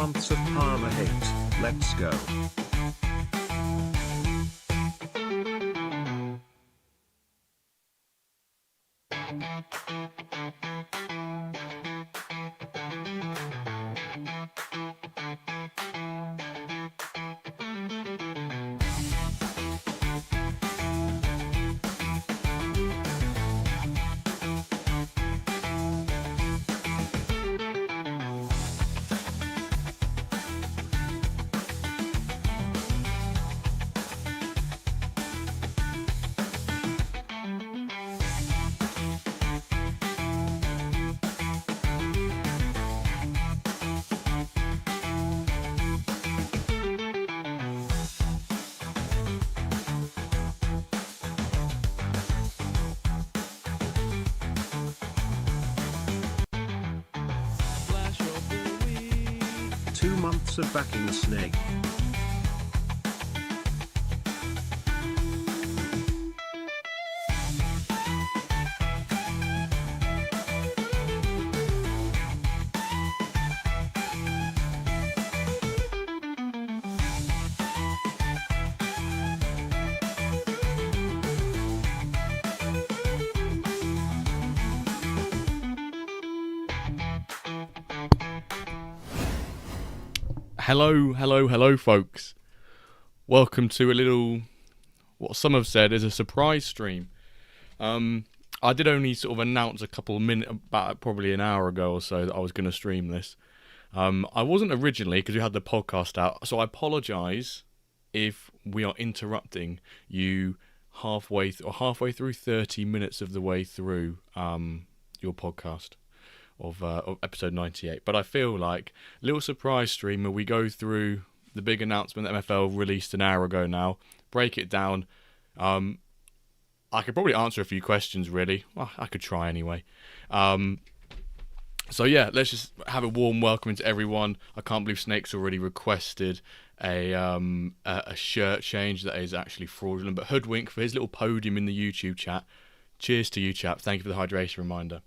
months of Parma hate, let's go. Months of backing Snake. Hello, folks. Welcome to a little, what some have said is a surprise stream. I did only sort of announce a couple of minutes, about probably an hour ago or so, that I was going to stream this. I wasn't originally, because we had the podcast out, so I apologise if we are interrupting you halfway through 30 minutes of the way through your podcast of episode 98. But I feel like a little surprise stream where we go through the big announcement that MFL released an hour ago now, break it down. I could probably answer a few questions, really. Well, I could try anyway. So yeah, let's just have a warm welcome to everyone. I can't believe Snake's already requested a shirt change that is actually fraudulent, but Hoodwink for his little podium in the YouTube chat. Cheers to you, chap. Thank you for the hydration reminder.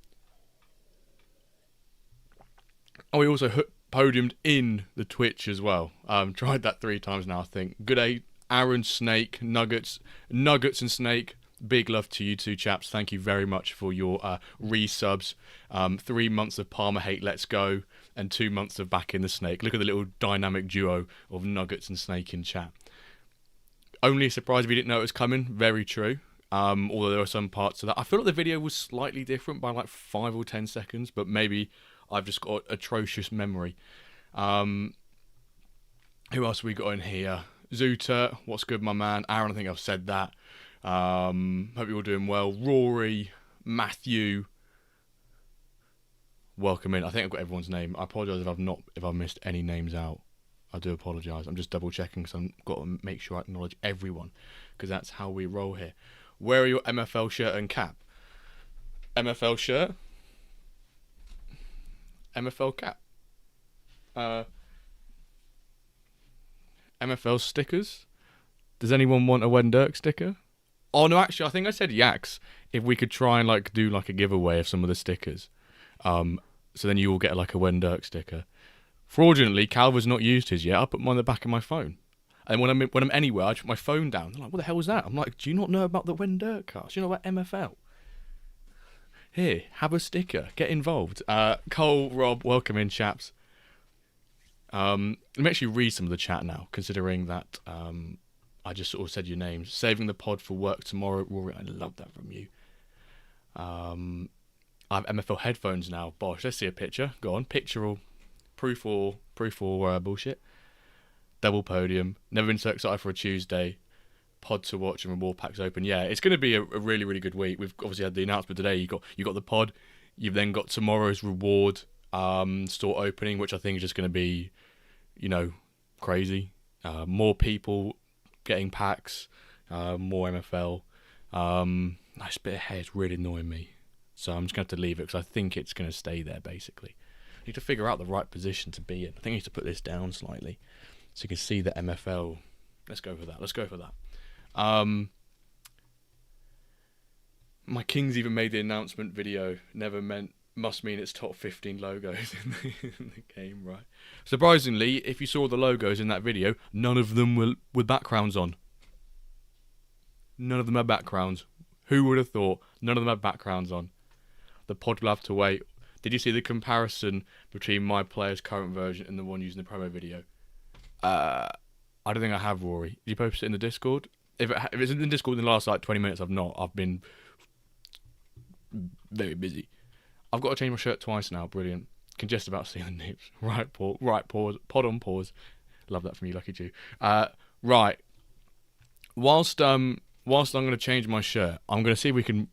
Oh, he also podiumed in the Twitch as well. Tried that 3 times now, I think. Good day, Aaron, Snake, Nuggets and Snake. Big love to you two chaps. Thank you very much for your resubs. 3 months of Parma hate, let's go, and 2 months of back in the Snake. Look at the little dynamic duo of Nuggets and Snake in chat. Only a surprise if you didn't know it was coming. Very true. Although there were some parts of that. I feel like the video was slightly different by like 5 or 10 seconds, but maybe I've just got atrocious memory. Who else have we got in here? Zuta, what's good, my man? Aaron, I think I've said that. Hope you're all doing well. Rory, Matthew, welcome in. I think I've got everyone's name. I apologise if I've missed any names out. I do apologise. I'm just double checking because I've got to make sure I acknowledge everyone, because that's how we roll here. Where are your MFL shirt and cap? MFL shirt? MFL cap. MFL stickers. Does anyone want a Wendirk sticker? Oh no, actually, I think I said Yaks. If we could try and like do like a giveaway of some of the stickers, so then you all get like a Wendirk sticker. Fraudulently, Calver's not used his yet. I put mine on the back of my phone, and when I'm anywhere, I put my phone down. They're like, "What the hell was that?" I'm like, "Do you not know about the Wendirk cards? Do you know about MFL?" Here, have a sticker. Get involved. Cole, Rob, welcome in, chaps. Let me actually read some of the chat now, considering that I just sort of said your names. Saving the pod for work tomorrow. Rory, I love that from you. I have MFL headphones now. Bosh, let's see a picture. Go on, picture or proof or bullshit. Double podium. Never been so excited for a Tuesday. Pod to watch and reward packs open. Yeah, it's going to be a really, really good week. We've obviously had the announcement today. You got the pod. You've then got tomorrow's reward store opening, which I think is just going to be, crazy. More people getting packs, more MFL. Nice bit of hair is really annoying me, so I'm just going to have to leave it because I think it's going to stay there. Basically, I need to figure out the right position to be in. I think I need to put this down slightly so you can see the MFL. Let's go for that. My Kings even made the announcement video. Never meant must mean it's top 15 logos in the game, right? Surprisingly, if you saw the logos in that video, none of them were with backgrounds on. None of them had backgrounds. Who would have thought? None of them had backgrounds on. The pod will have to wait. Did you see the comparison between my player's current version and the one using the promo video? I don't think I have, Rory. Did you post it in the Discord? If it's in the Discord in the last like 20 minutes, I've not. I've been very busy. I've got to change my shirt twice now. Brilliant. Can just about see the nips. Right pause. Pod on pause. Love that from you, Lucky Jew. Right. Whilst I'm going to change my shirt, I'm going to see if we can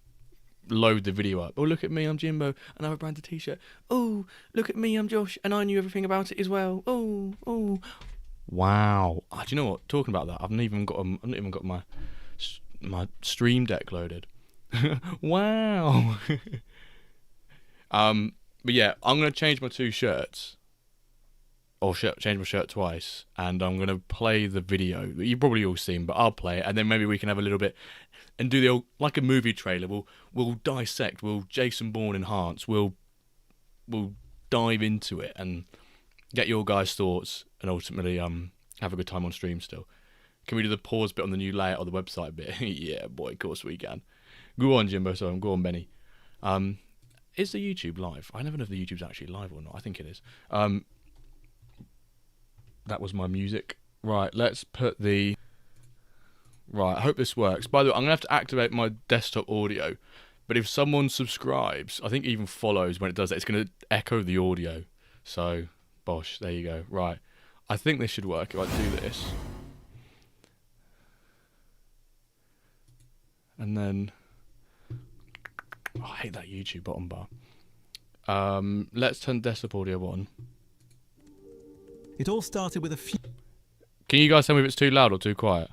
load the video up. Oh, look at me, I'm Jimbo, and I have a branded t-shirt. Oh, look at me, I'm Josh, and I knew everything about it as well. Oh. Wow. Do you know what? Talking about that, I've not even got my Stream Deck loaded. Wow. But yeah, I'm gonna change my two shirts, or change my shirt twice, and I'm gonna play the video that you've probably all seen, but I'll play it, and then maybe we can have a little bit and do the old, like a movie trailer. We'll dissect. We'll Jason Bourne enhance. We'll dive into it and get your guys' thoughts, and ultimately have a good time on stream still. Can we do the pause bit on the new layout of the website bit? Yeah, boy, of course we can. Go on, Jimbo. Sorry, go on, Benny. Is the YouTube live? I never know if the YouTube's actually live or not. I think it is. That was my music. Right, let's put the... Right, I hope this works. By the way, I'm going to have to activate my desktop audio. But if someone subscribes, I think even follows when it does that, it's going to echo the audio. So, bosh, there you go. Right, I think this should work if I do this. And then... Oh, I hate that YouTube bottom bar. Let's turn desktop audio on. It all started with a few Can you guys tell me if it's too loud or too quiet?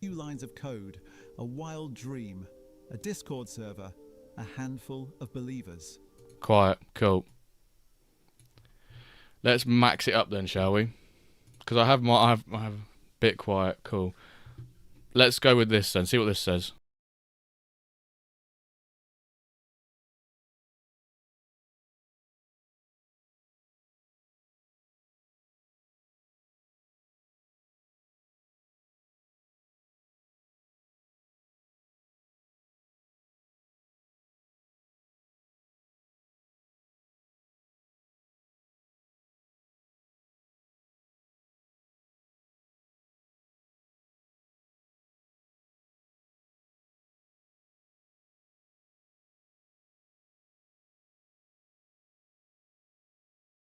lines of code, a wild dream, a Discord server, a handful of believers. Quiet, cool. Let's max it up then, shall we? Because I have a bit quiet, cool. Let's go with this then. See what this says.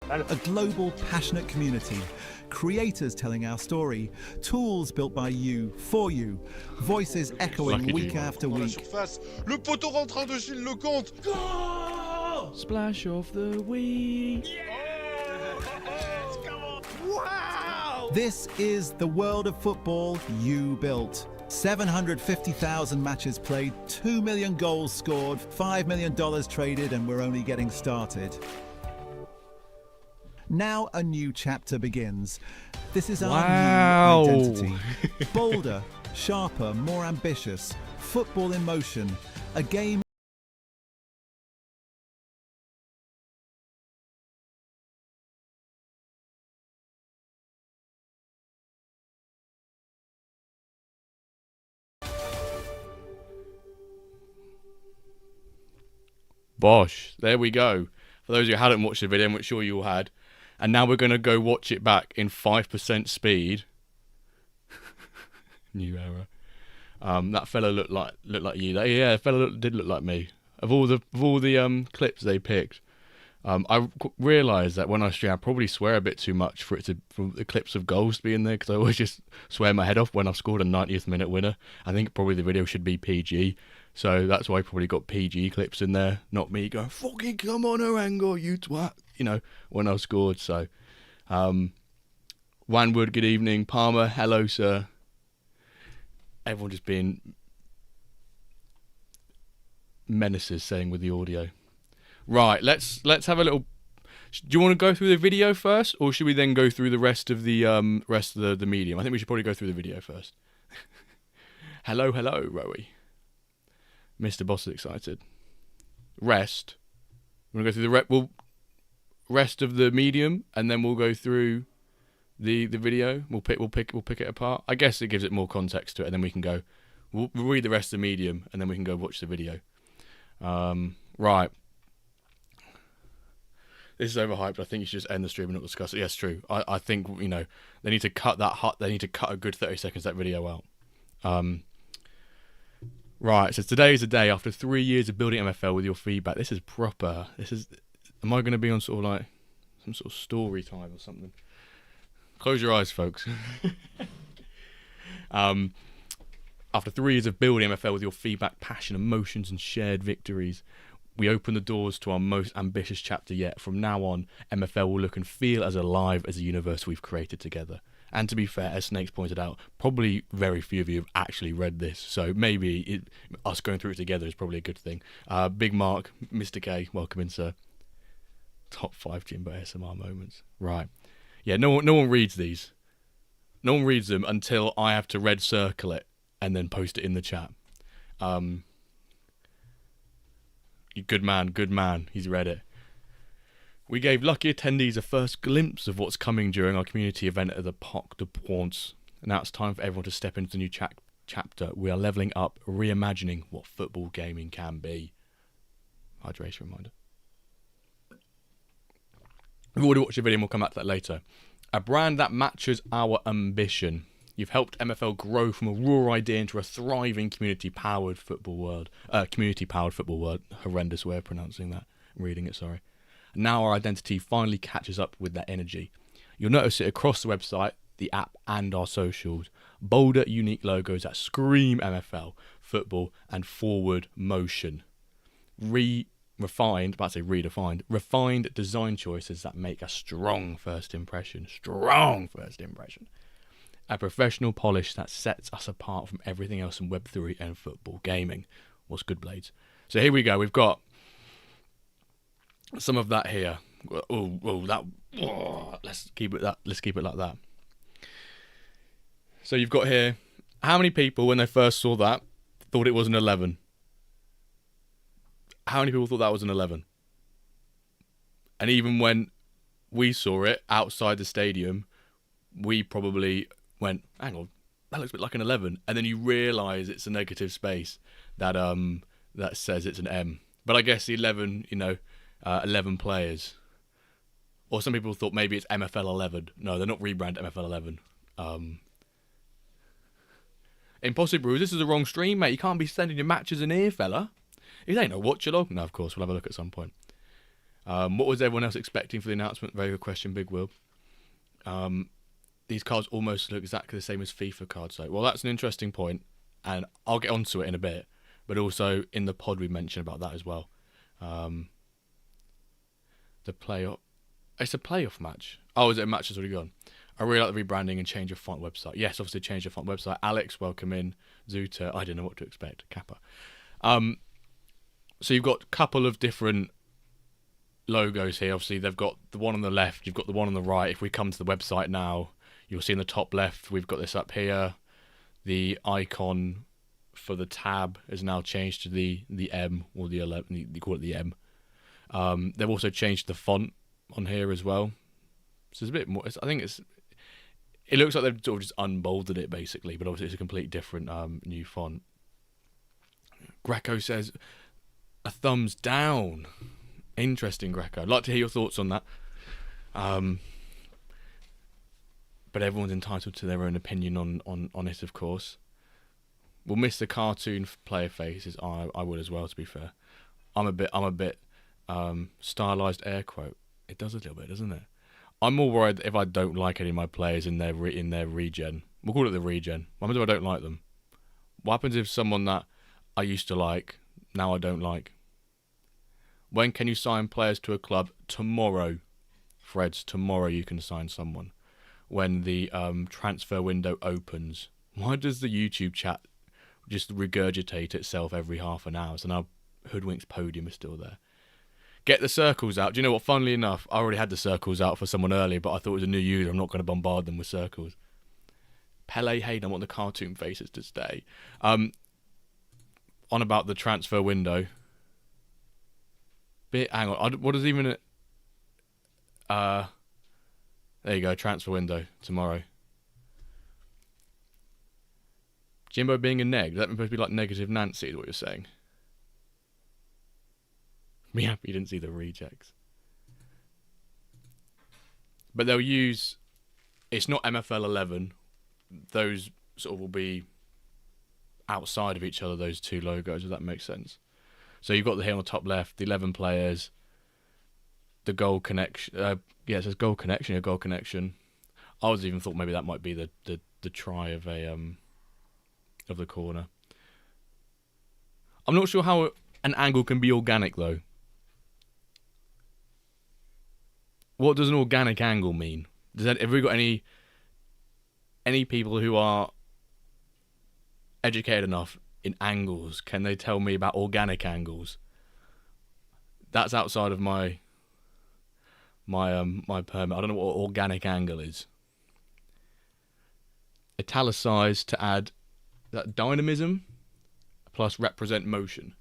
A global, passionate community. Creators telling our story. Tools built by you, for you. Voices echoing Lucky week you. after Dans la week. surface, le poteau rentrant de Gilles Lecomte. Splash of the week. This is the world of football you built. 750,000 matches played, 2 million goals scored, $5 million traded, and we're only getting started. Now a new chapter begins. This is Wow. our new identity. Bolder, sharper, more ambitious. Football in motion. A game. Bosh, there we go. For those who hadn't watched the video, I'm sure you all had. And now we're going to go watch it back in 5% speed. New era. That fella looked like you. Yeah, fella did look like me. Of all the clips they picked, I realised that when I stream, I probably swear a bit too much for the clips of goals to be in there, because I always just swear my head off when I've scored a 90th minute winner. I think probably the video should be PG, so that's why I probably got PG clips in there, not me going fucking come on Orango, you twat, when I scored. So, Wanwood, good evening. Palmer, hello sir. Everyone just being menaces saying with the audio. Right, let's have a little. Do you want to go through the video first, or should we then go through the rest of the medium? I think we should probably go through the video first. hello, Rowie. Mr. Boss is excited. Rest. We're gonna go through the rest of the medium, and then we'll go through the video. We'll pick it apart. I guess it gives it more context to it, and then we can go. We'll read the rest of the medium, and then we can go watch the video. Right. This is overhyped. I think you should just end the stream and not discuss it. Yes, true. I think they need to cut that. They need to cut a good 30 seconds of that video out. Right. So today is the day after 3 years of building MFL with your feedback. This is proper. Am I going to be on sort of like some sort of story time or something? Close your eyes, folks. After 3 years of building MFL with your feedback, passion, emotions, and shared victories, we open the doors to our most ambitious chapter yet. From now on, MFL will look and feel as alive as the universe we've created together. And to be fair, as Snakes pointed out, probably very few of you have actually read this, so maybe us going through it together is probably a good thing. Big Mark, Mr. K, welcome in, sir. Top 5 Jimbo ASMR moments. Right. Yeah, no one reads these. No one reads them until I have to red circle it and then post it in the chat. Good man. He's read it. We gave lucky attendees a first glimpse of what's coming during our community event at the Parc de Princes. And now it's time for everyone to step into the new chapter. We are leveling up, reimagining what football gaming can be. Hydration reminder. We've already watched the video and we'll come back to that later. A brand that matches our ambition. You've helped MFL grow from a raw idea into a thriving community-powered football world. Horrendous way of pronouncing that. Reading it, sorry. Now our identity finally catches up with that energy. You'll notice it across the website, the app, and our socials. Bolder, unique logos that scream MFL, football, and forward motion. Refined design choices that make a strong first impression. A professional polish that sets us apart from everything else in Web3 and football gaming. What's good, Blades? So here we go. We've got some of that here. Let's keep it like that. So you've got here, how many people when they first saw that thought it was an 11? How many people thought that was an 11? And even when we saw it outside the stadium, we probably went, hang on, that looks a bit like an 11. And then you realise it's a negative space that says it's an M. But I guess the 11, 11 players. Or some people thought maybe it's MFL 11. No, they're not rebranded MFL 11. Impossible Brews, this is the wrong stream, mate. You can't be sending your matches in here, fella. It ain't no watch along. No, of course, we'll have a look at some point. What was everyone else expecting for the announcement? Very good question, Big Will. These cards almost look exactly the same as FIFA cards. So, well, that's an interesting point, and I'll get onto it in a bit. But also in the pod we mentioned about that as well. The playoff. It's a playoff match. Oh, is it a match that's already gone? I really like the rebranding and change of font website. Yes, obviously change of font website. Alex, welcome in. Zuta, I didn't know what to expect. Kappa. So you've got a couple of different logos here. Obviously, they've got the one on the left. You've got the one on the right. If we come to the website now, you'll see in the top left, we've got this up here. The icon for the tab is now changed to the M or the 11. You call it the M. They've also changed the font on here as well. So it's a bit more. I think it looks like they've sort of just unbolded it basically, but obviously it's a complete different new font. Greco says a thumbs down. Interesting, Greco. I'd like to hear your thoughts on that. But everyone's entitled to their own opinion on it, of course. We'll miss the cartoon player faces. I would as well, to be fair. I'm a bit stylized air quote. It does a little bit, doesn't it? I'm more worried if I don't like any of my players in their regen. We'll call it the regen. What happens if I don't like them? What happens if someone that I used to like, now I don't like? When can you sign players to a club? Tomorrow. Freds, tomorrow you can sign someone. When the transfer window opens. Why does the YouTube chat just regurgitate itself every half an hour? So now Hoodwink's podium is still there. Get the circles out. Do you know what? Funnily enough, I already had the circles out for someone earlier, but I thought it was a new user. I'm not going to bombard them with circles. Pele Hayden, I want the cartoon faces to stay. On about the transfer window. Hang on. What is even? There you go. Transfer window tomorrow. Jimbo being a neg. Is that supposed to be like negative Nancy? Is what you're saying? Me happy you didn't see the rejects. But they'll use. It's not MFL 11. Those sort of will be outside of each other. Those two logos. Does that make sense? So you've got the here on the top left, the 11 players, the goal connection. Yeah, it says goal connection. A goal connection. I was even thought maybe that might be the try of the corner. I'm not sure how an angle can be organic though. What does an organic angle mean? Have we got any people who are educated enough in angles? Can they tell me about organic angles? That's outside of my permit. I don't know what organic angle is. Italicized to add that dynamism plus represent motion.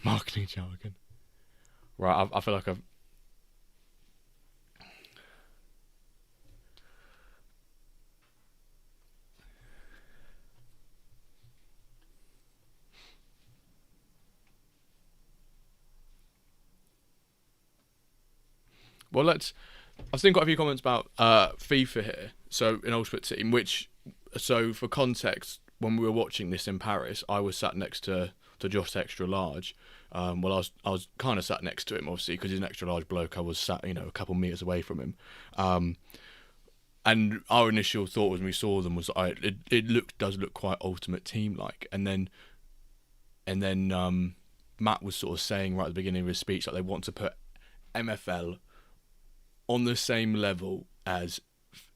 Marketing jargon. Right, I feel like I've... Well, I've seen quite a few comments about FIFA here. So in Ultimate Team, so for context, when we were watching this in Paris, I was sat next to Josh Extra Large. Well, I was kind of sat next to him, obviously, because he's an extra large bloke. I was sat, a couple meters away from him. And our initial thought when we saw them was, it does look quite Ultimate Team like. And then Matt was sort of saying right at the beginning of his speech that they want to put MFL on the same level as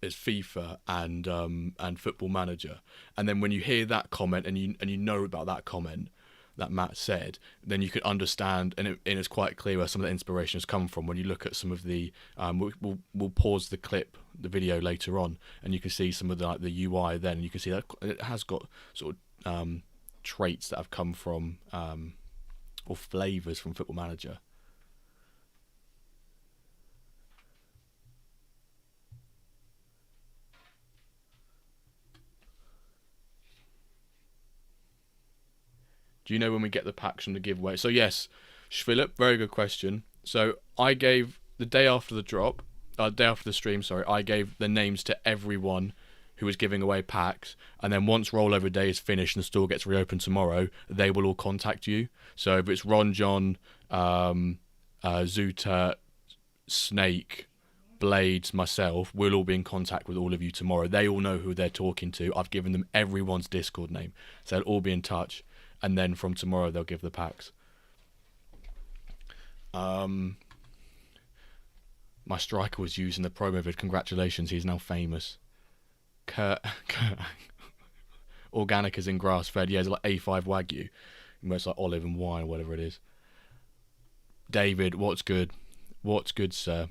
FIFA and Football Manager. And then when you hear that comment and you know about that comment that Matt said, then you could understand, and it's quite clear where some of the inspiration has come from. When you look at some of the, we'll pause the video later on, and you can see some of the UI. Then you can see that it has got sort of traits that have come from or flavors from Football Manager. Do you know when we get the packs from the giveaway? So yes, Philip, very good question. So I gave the day after the stream, I gave the names to everyone who was giving away packs, and then once rollover day is finished and the store gets reopened tomorrow, they will all contact you. So if it's Ron, John, Zuta, Snake, Blades, myself, we'll all be in contact with all of you tomorrow. They all know who they're talking to. I've given them everyone's Discord name, so they'll all be in touch. And then from tomorrow they'll give the packs. My striker was using the promo vid. Congratulations, he's now famous. Organic is in grass fed. Yeah, it's like A5 Wagyu. It's like olive and wine or whatever it is. David, what's good? What's good, sir?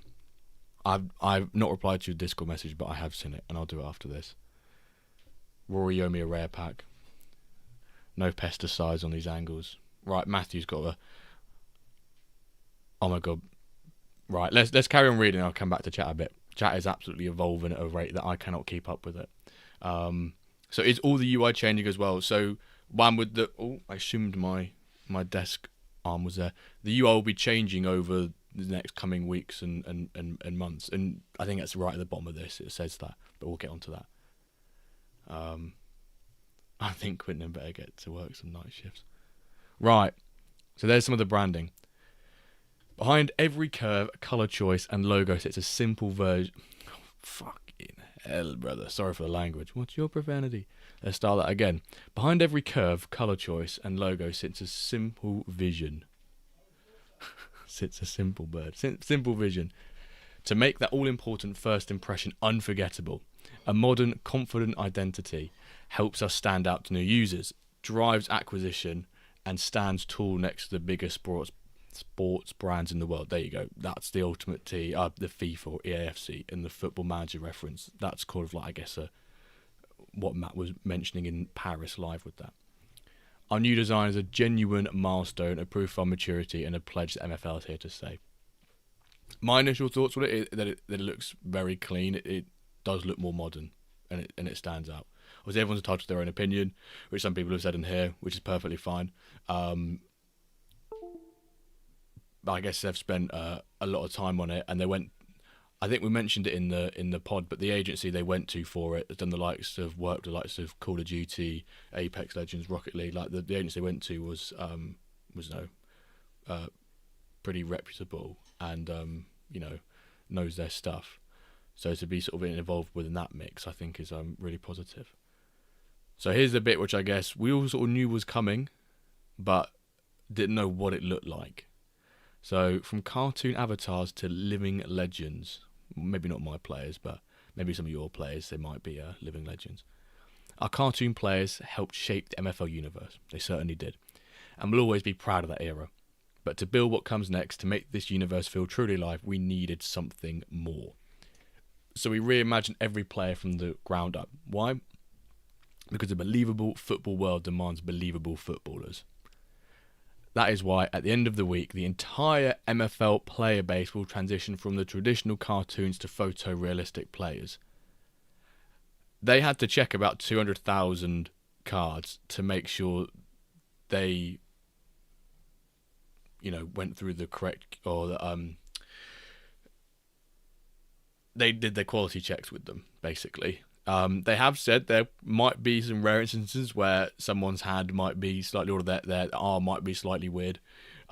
I've not replied to your Discord message, but I have seen it, and I'll do it after this. Rory owe me a rare pack. No pesticides on these angles. Right, Matthew's got a... Oh my god. Right, let's carry on reading. I'll come back to chat a bit. Chat is absolutely evolving at a rate that I cannot keep up with it. So is all the UI changing as well? So one with the... Oh, I assumed my desk arm was there. The UI will be changing over the next coming weeks and months. And I think that's right at the bottom of this. It says that, but we'll get onto that. I think Quinton better get to work some night shifts. Right, so there's some of the branding. Behind every curve, colour choice and logo sits a simple version... Oh, fucking hell, brother. Sorry for the language. What's your profanity? Let's start that again. Behind every curve, colour choice and logo sits a simple vision. Sits a simple bird. Simple vision. To make that all-important first impression unforgettable. A modern, confident identity helps us stand out to new users, drives acquisition, and stands tall next to the biggest sports brands in the world. There you go. That's the Ultimate T, the FIFA or EAFC, and the Football Manager reference. That's kind of like, I guess, what Matt was mentioning in Paris live with that. Our new design is a genuine milestone, a proof of our maturity, and a pledge that MFL is here to stay. My initial thoughts with it is that it looks very clean. It does look more modern, and it stands out. Obviously, everyone's entitled to their own opinion, which some people have said in here, which is perfectly fine. But I guess they've spent a lot of time on it, and they went. I think we mentioned it in the pod, but the agency they went to for it has done the likes of Call of Duty, Apex Legends, Rocket League. Like the agency they went to was pretty reputable and knows their stuff. So to be sort of involved within that mix, I think is really positive. So here's the bit which I guess we all sort of knew was coming, but didn't know what it looked like. So from cartoon avatars to living legends, maybe not my players, but maybe some of your players, they might be living legends. Our cartoon players helped shape the MFL universe. They certainly did. And we'll always be proud of that era. But to build what comes next, to make this universe feel truly alive, we needed something more. So we reimagined every player from the ground up. Why? Because a believable football world demands believable footballers. That is why, at the end of the week, the entire MFL player base will transition from the traditional cartoons to photorealistic players. They had to check about 200,000 cards to make sure they, went through the correct, or they did their quality checks with them, basically. They have said there might be some rare instances where someone's hand might be slightly, or their arm might be slightly weird.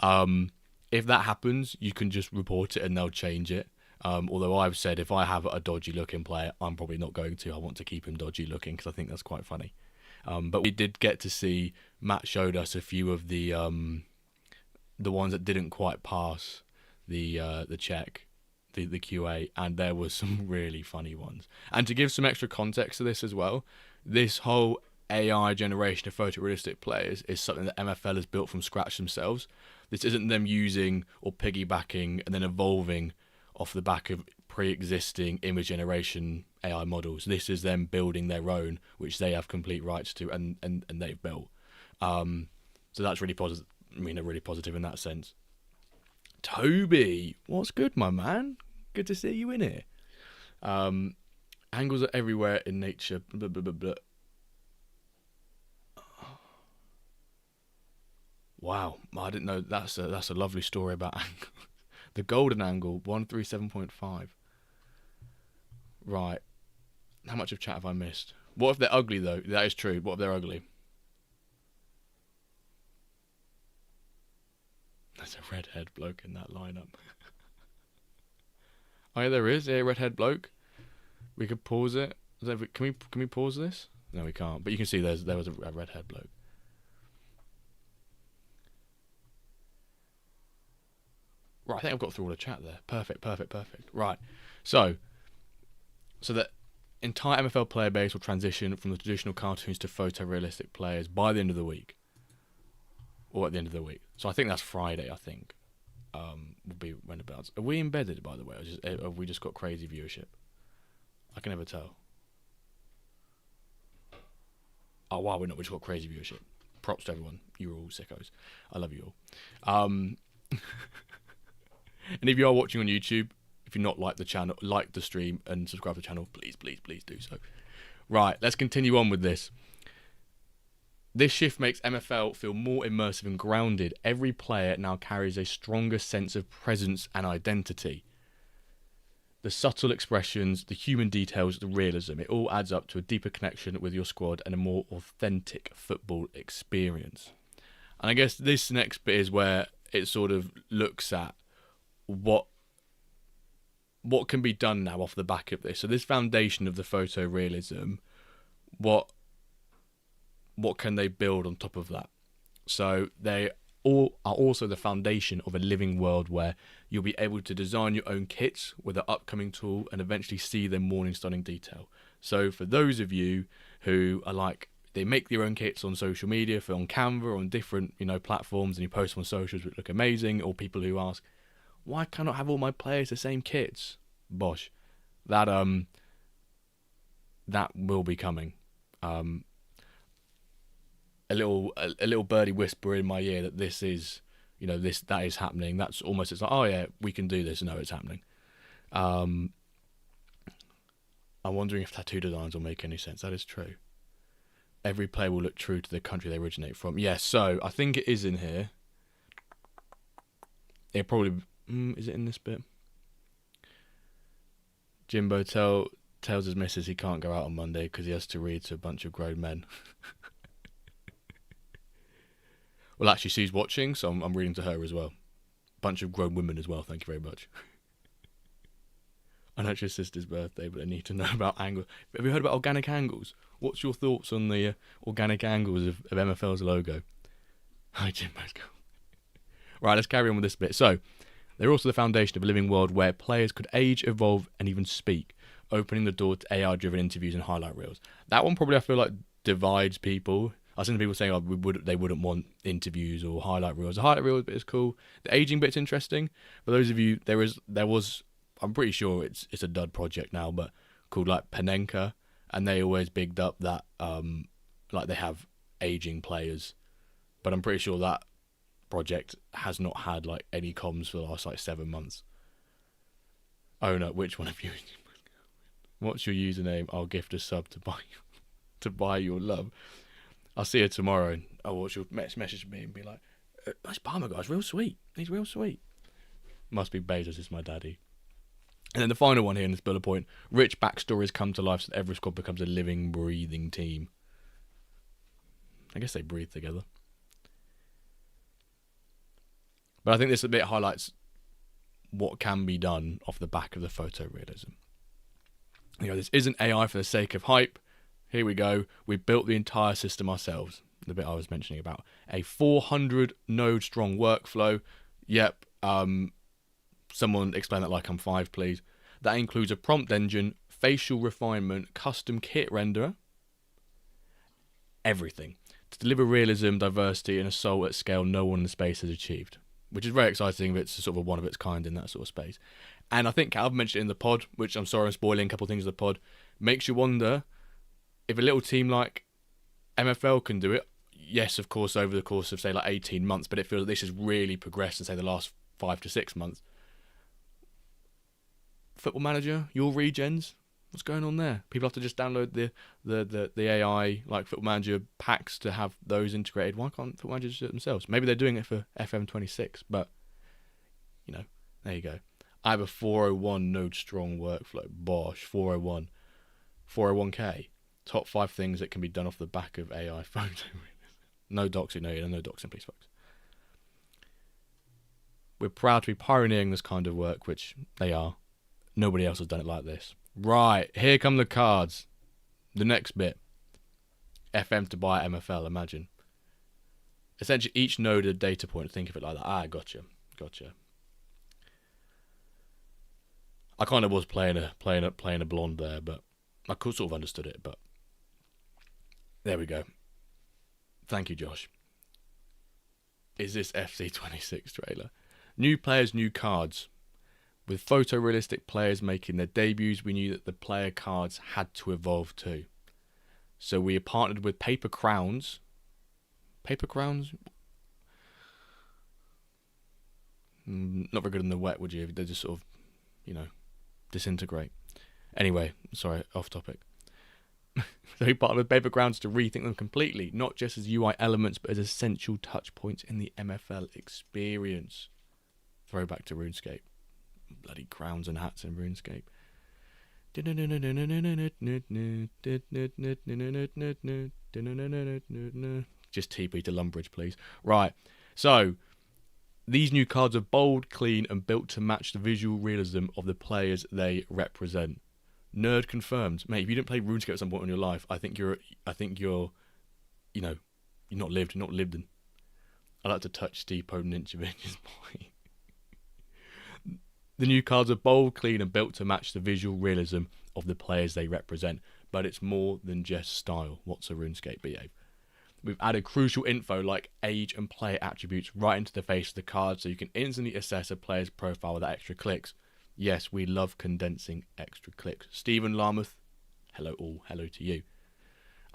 If that happens, you can just report it and they'll change it. Although I've said if I have a dodgy looking player, I'm probably not going to. I want to keep him dodgy looking because I think that's quite funny. But we did get to see, Matt showed us a few of the ones that didn't quite pass the check. The QA, and there was some really funny ones. And to give some extra context to this as well, this whole AI generation of photorealistic players is something that MFL has built from scratch themselves. This isn't them using or piggybacking and then evolving off the back of pre-existing image generation AI models. This is them building their own, which they have complete rights to and they've built. So that's really positive. Really positive in that sense. Toby, what's good, my man? Good to see you in here. Angles are everywhere in nature. Blah, blah, blah, blah. Wow, I didn't know that's a lovely story about angle. The golden angle, 137.5. Right. How much of chat have I missed? What if they're ugly though? That is true. What if they're ugly? There's a redhead bloke in that lineup. Oh yeah, there is. Yeah, redhead bloke. We could pause it. Can we pause this? No, we can't. But you can see there was a redhead bloke. Right, I think I've got through all the chat there. Perfect. Right. So that entire MFL player base will transition from the traditional cartoons to photorealistic players by the end of the week. Or at the end of the week. So I think that's Friday, I think. Will be when about. Are we embedded, by the way, or have we just got crazy viewership? I can never tell. Oh wow, we just got crazy viewership. Props to everyone. You're all sickos. I love you all. And if you are watching on YouTube, if you're not like the channel, like the stream and subscribe to the channel, please do so. Right, let's continue on with this. This shift makes MFL feel more immersive and grounded. Every player now carries a stronger sense of presence and identity. The subtle expressions, the human details, the realism, it all adds up to a deeper connection with your squad and a more authentic football experience. And I guess this next bit is where it sort of looks at what can be done now off the back of this. So this foundation of the photorealism, what can they build on top of that? So they all are also the foundation of a living world where you'll be able to design your own kits with an upcoming tool and eventually see them more in stunning detail. So for those of you who are like, they make their own kits on social media, on Canva, or on different platforms, and you post them on socials which look amazing, or people who ask, why can't I have all my players the same kits? Bosh. That will be coming. a little birdie whisper in my ear that this is, that is happening. That's almost, it's like, oh yeah, we can do this. No, it's happening. I'm wondering if tattoo designs will make any sense. That is true. Every player will look true to the country they originate from. Yes, so I think it is in here. It probably is it in this bit? Jimbo tells his missus he can't go out on Monday because he has to read to a bunch of grown men. Well, actually, she's watching, so I'm reading to her as well. Bunch of grown women as well. Thank you very much. I know it's your sister's birthday, but I need to know about angles. Have you heard about organic angles? What's your thoughts on the organic angles of MFL's logo? Hi, Jimbo's girl. Right, let's carry on with this bit. So, they're also the foundation of a living world where players could age, evolve, and even speak, opening the door to AI-driven interviews and highlight reels. That one probably, I feel like, divides people. I've seen people saying they wouldn't want interviews or highlight reels. The highlight reel bit is cool. The aging bit's interesting. For those of you, there was, I'm pretty sure it's a dud project now, but called like Panenka, and they always bigged up that like they have aging players, but I'm pretty sure that project has not had like any comms for the last like 7 months. Oh no, which one of you? What's your username? I'll gift a sub to buy your love. I'll see you tomorrow, and she'll message me and be like, "Nice Palmer guy's real sweet. He's real sweet." Must be Bezos is my daddy. And then the final one here in this bullet point: rich backstories come to life so that every squad becomes a living, breathing team. I guess they breathe together. But I think this a bit highlights what can be done off the back of the photorealism. This isn't AI for the sake of hype. Here we go. We built the entire system ourselves. The bit I was mentioning about. A 400 node strong workflow. Yep. Someone explain that like I'm 5, please. That includes a prompt engine, facial refinement, custom kit renderer. Everything. To deliver realism, diversity, and a soul at scale no one in the space has achieved. Which is very exciting if it's sort of a one of its kind in that sort of space. And I think Calv mentioned it in the pod, which I'm sorry I'm spoiling a couple of things of the pod, makes you wonder if a little team like MFL can do it. Yes, of course, over the course of, say, like 18 months, but it feels like this has really progressed in, say, the last 5 to 6 months. Football Manager, your regens, what's going on there? People have to just download the AI, like Football Manager packs to have those integrated. Why can't Football Manager just do it themselves? Maybe they're doing it for FM26, but, there you go. I have a 401 node strong workflow. Bosh, 401. 401k. Top 5 things that can be done off the back of AI photo. No doxing, no doxing, please, folks. We're proud to be pioneering this kind of work, which they are. Nobody else has done it like this. Right, here come the cards. The next bit. FM to buy MFL, imagine. Essentially, each node a data point. Think of it like that. Gotcha. I kind of was playing a blonde there, but I could sort of understood it. But there we go. Thank you, Josh. Is this FC26 trailer? New players, new cards. With photorealistic players making their debuts, we knew that the player cards had to evolve too. So we partnered with Paper Crowns. Paper Crowns? Not very good in the wet, would you? They just sort of, disintegrate. Anyway, sorry, off topic. So we partnered with Paper Crowns to rethink them completely, not just as UI elements, but as essential touch points in the MFL experience. Throwback to RuneScape. Bloody crowns and hats in RuneScape. Just TP to Lumbridge, please. Right, so these new cards are bold, clean, and built to match the visual realism of the players they represent. Nerd confirmed, mate. If you didn't play RuneScape at some point in your life, I think you're not lived. I like to touch Stipo Ninjovic's body. The new cards are bold, clean, and built to match the visual realism of the players they represent. But it's more than just style. What's a RuneScape behave? We've added crucial info like age and player attributes right into the face of the card so you can instantly assess a player's profile without extra clicks. Yes, we love condensing extra clicks. Stephen Lamouth, hello all, hello to you.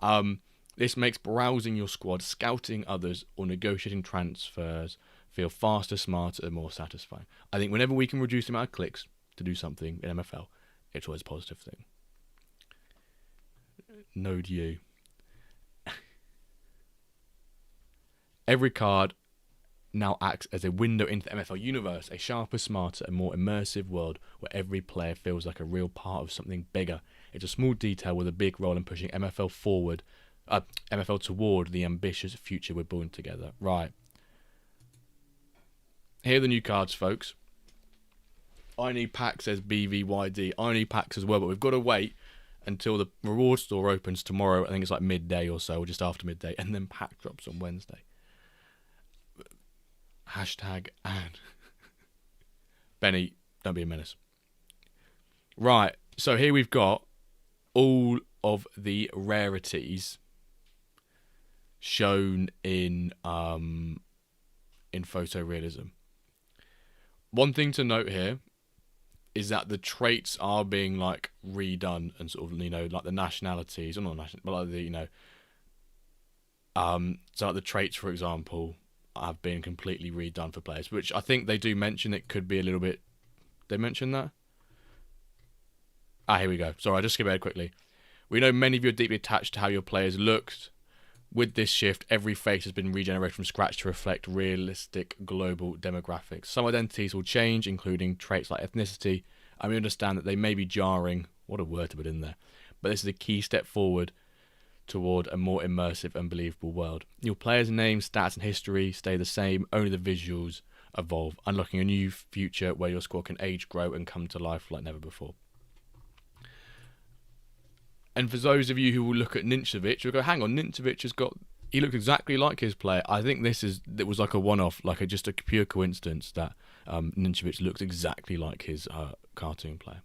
The This makes browsing your squad, scouting others, or negotiating transfers feel faster, smarter, and more satisfying. I think whenever we can reduce the amount of clicks to do something in MFL, it's always a positive thing. Node U. Every card now acts as a window into the MFL universe, a sharper, smarter, and more immersive world where every player feels like a real part of something bigger. It's a small detail with a big role in pushing MFL toward the ambitious future we're building together. Right. Here are the new cards, folks. I need packs says BVYD. I need packs as well, but we've got to wait until the reward store opens tomorrow. I think it's like midday or so, or just after midday, and then pack drops on Wednesday. Hashtag and Benny, don't be a menace. Right, so here we've got all of the rarities shown in photorealism. One thing to note here is that the traits are being like redone and sort of, you know, like the nationalities, or not national, but like the, you know, so like the traits, for example, have been completely redone for players, which I think they do mention it could be a little bit. They mentioned that. Here we go. Sorry, I just skipped ahead quickly. We know many of you are deeply attached to how your players looked. With this shift, every face has been regenerated from scratch to reflect realistic global demographics. Some identities will change, including traits like ethnicity, and we understand that they may be jarring. What a word to put in there. But this is a key step forward toward a more immersive and believable world. Your players' names, stats, and history stay the same, only the visuals evolve, unlocking a new future where your squad can age, grow, and come to life like never before. And for those of you who will look at Ninčević, you'll go, hang on, Ninčević has got, he looks exactly like his player. I think it was like a one-off, like just a pure coincidence that Ninčević looks exactly like his cartoon player.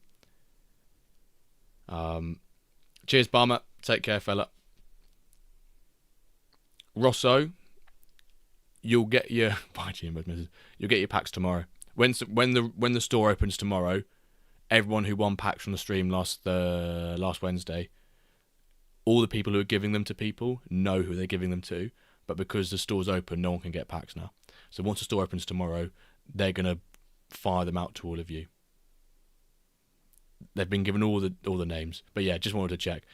Cheers, Barmer. Take care, fella. Rosso, you'll get your you'll get your packs tomorrow. When the store opens tomorrow, everyone who won packs from the stream last Wednesday, all the people who are giving them to people know who they're giving them to, but because the store's open, no one can get packs now. So once the store opens tomorrow, they're gonna fire them out to all of you. They've been given all the names, but yeah, just wanted to check.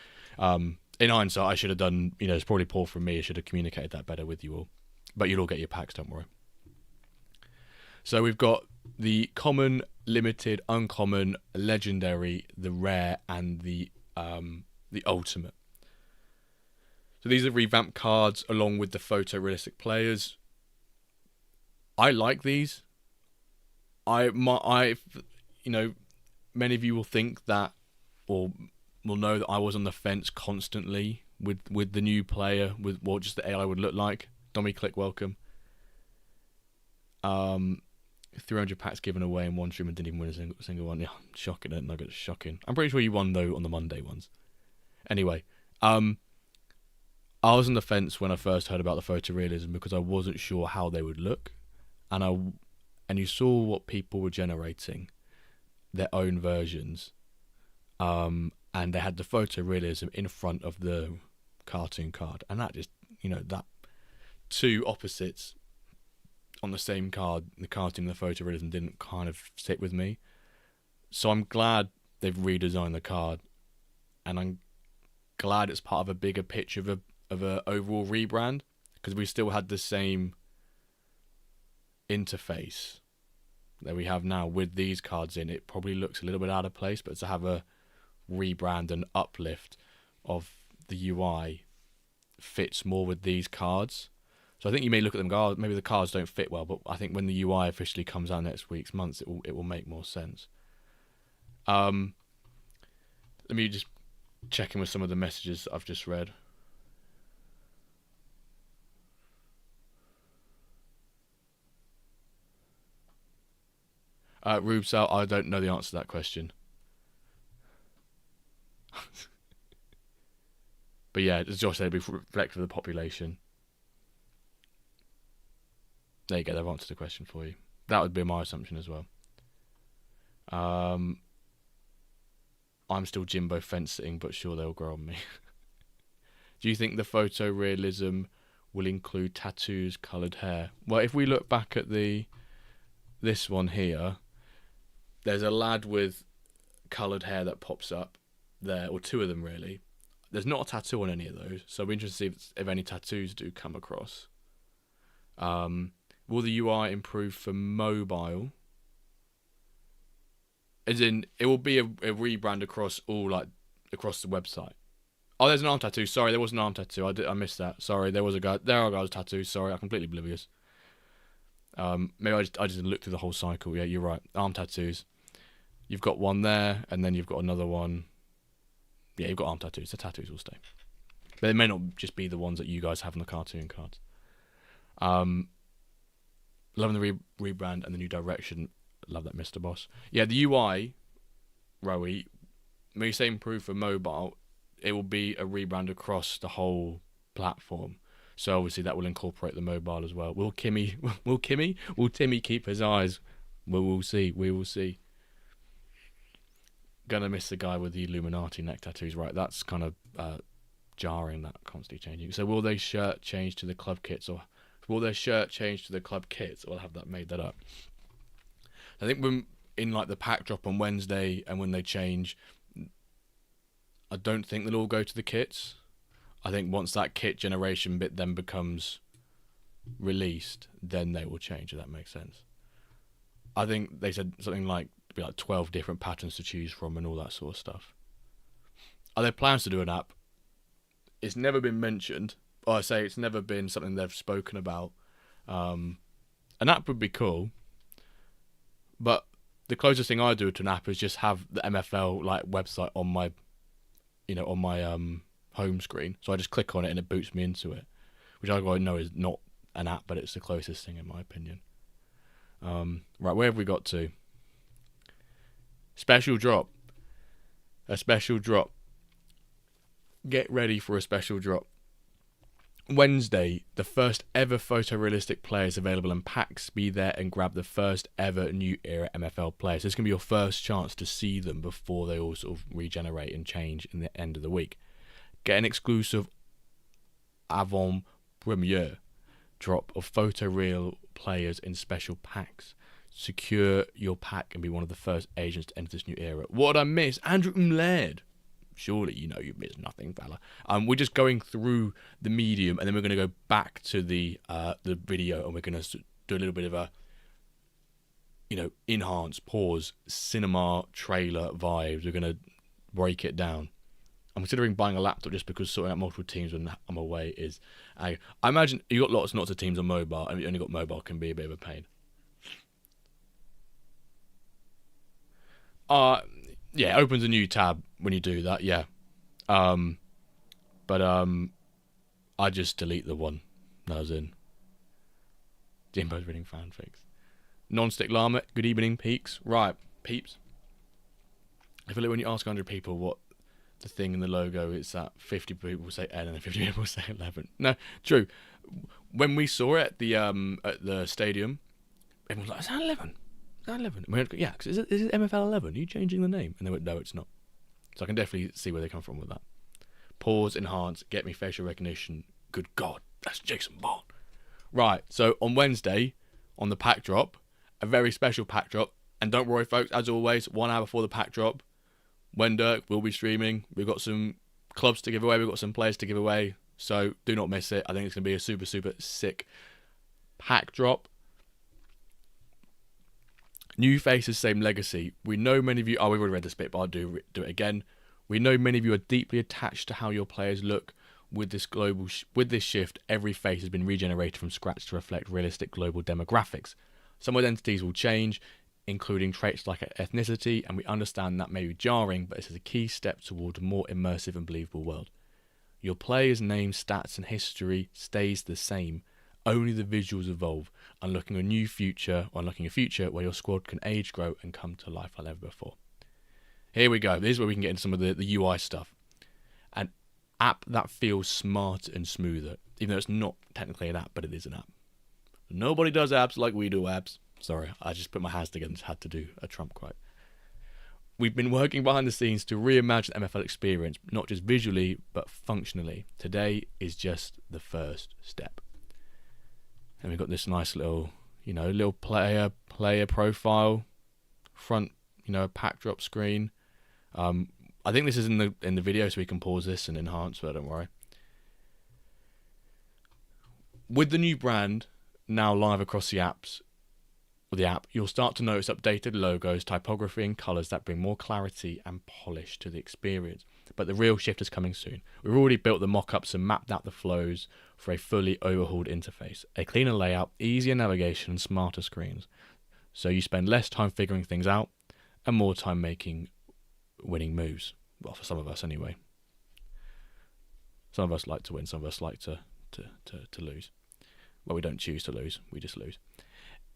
In hindsight, I should have done. You know, it's probably poor from me. I should have communicated that better with you all. But you'll all get your packs, don't worry. So we've got the common, limited, uncommon, legendary, the rare, and the ultimate. So these are revamped cards along with the photorealistic players. I like these. You know, many of you will think that, or will know that I was on the fence constantly with the new player, with what just the AI would look like. Dommy Click, welcome. 300 packs given away in one stream and didn't even win a single one. Yeah, shocking, nugget, shocking. I'm pretty sure you won though on the Monday ones. Anyway, I was on the fence when I first heard about the photorealism because I wasn't sure how they would look, and you saw what people were generating, their own versions, and they had the photorealism in front of the cartoon card, and that just, you know, that two opposites on the same card, the cartoon and the photorealism, didn't kind of sit with me. So I'm glad they've redesigned the card, and I'm glad it's part of a bigger picture of a overall rebrand, because we still had the same interface that we have now with these cards in. It probably looks a little bit out of place, but to have a rebrand and uplift of the UI fits more with these cards. So I think you may look at them and go, oh, maybe the cards don't fit well, but I think when the UI officially comes out next week's months, it will make more sense. Let me just check in with some of the messages that I've just read. Rubesal, I don't know the answer to that question. But yeah, as Josh said, it'd be reflective of the population. There you go, they've answered the question for you. That would be my assumption as well. I'm still Jimbo fence sitting, but sure they'll grow on me. Do you think the photorealism will include tattoos, coloured hair? Well, if we look back at this one here, there's a lad with coloured hair that pops up there, or two of them really. There's not a tattoo on any of those, so we're interested to see if any tattoos do come across. Will the UI improve for mobile? As in, it will be a rebrand across across the website. Oh, there's an arm tattoo. Sorry, there was an arm tattoo. I missed that. Sorry, there are guys tattoos. Sorry, I'm completely oblivious. Maybe I just didn't look through the whole cycle. Yeah, you're right. Arm tattoos. You've got one there, and then you've got another one. Yeah, you've got arm tattoos. The tattoos will stay, but it may not just be the ones that you guys have on the cartoon cards. Loving the rebrand and the new direction. Love that, Mr. Boss. Yeah, the UI, Rowie, when you say improve for mobile, it will be a rebrand across the whole platform. So obviously that will incorporate the mobile as well. Will Timmy keep his eyes? We'll see. We will see. Gonna miss the guy with the Illuminati neck tattoos, right? That's kind of jarring, that constantly changing. So will their shirt change to the club kits, or will their shirt change to the club kits? Or I'll have that made that up. I think when in like the pack drop on Wednesday and when they change, I don't think they'll all go to the kits. I think once that kit generation bit then becomes released, then they will change, if that makes sense. I think they said something like 12 different patterns to choose from and all that sort of stuff. Are there plans to do an app? It's never been mentioned. Or I say it's never been something they've spoken about. An app would be cool. But the closest thing I do to an app is just have the MFL like website on my home screen. So I just click on it and it boots me into it, which I know is not an app, but it's the closest thing in my opinion. Right, where have we got to? Special drop. A special drop. Get ready for a special drop. Wednesday, the first ever photorealistic players available in packs. Be there and grab the first ever new era MFL players. This is going to be your first chance to see them before they all sort of regenerate and change in the end of the week. Get an exclusive avant-premiere drop of photoreal players in special packs. Secure your pack and be one of the first agents to enter this new era. What did I miss? Andrew Laird. Surely you know you missed nothing, fella. We're just going through the medium, and then we're going to go back to the video, and we're going to do a little bit of a, enhance, pause, cinema trailer vibes. We're going to break it down. I'm considering buying a laptop just because sorting out multiple teams when I'm away is. I imagine you got lots and lots of teams on mobile, and you only got mobile can be a bit of a pain. Yeah, it opens a new tab when you do that, yeah. But I just delete the one that I was in. Jimbo's reading fanfics. Non-stick llama, good evening, peeps. Right, peeps. I feel like when you ask 100 people what the thing in the logo is, that 50 people say N and 50 people say 11. No, true. When we saw it at the stadium, everyone was like, is that 11? Is that 11? And we went, yeah, because is it MFL 11? Are you changing the name? And they went, no, it's not. So I can definitely see where they come from with that. Pause, enhance, get me facial recognition. Good God, that's Jason Bond. Right, so on Wednesday, on the pack drop, a very special pack drop. And don't worry, folks, as always, 1 hour before the pack drop, Wendirk will be streaming. We've got some clubs to give away. We've got some players to give away. So do not miss it. I think it's going to be a super, super sick pack drop. New faces, same legacy. We know many of you... Oh, we've already read this bit, but I'll do it again. We know many of you are deeply attached to how your players look. With this shift, every face has been regenerated from scratch to reflect realistic global demographics. Some identities will change, including traits like ethnicity, and we understand that may be jarring, but this is a key step toward a more immersive and believable world. Your players' name, stats, and history stays the same. Only the visuals evolve, unlocking a future where your squad can age, grow, and come to life like never before. Here we go. This is where we can get into some of the UI stuff. An app that feels smarter and smoother, even though it's not technically an app, but it is an app. Nobody does apps like we do apps. Sorry, I just put my hands together and just had to do a Trump quote. We've been working behind the scenes to reimagine the MFL experience, not just visually, but functionally. Today is just the first step. And we've got this nice little, little player profile, front, pack drop screen. I think this is in the video, so we can pause this and enhance, but don't worry. With the new brand now live across the app, you'll start to notice updated logos, typography and colours that bring more clarity and polish to the experience. But the real shift is coming soon. We've already built the mock-ups and mapped out the flows for a fully overhauled interface, a cleaner layout, easier navigation and smarter screens. So you spend less time figuring things out and more time making winning moves. Well, for some of us anyway. Some of us like to win, some of us like to lose. Well, we don't choose to lose, we just lose.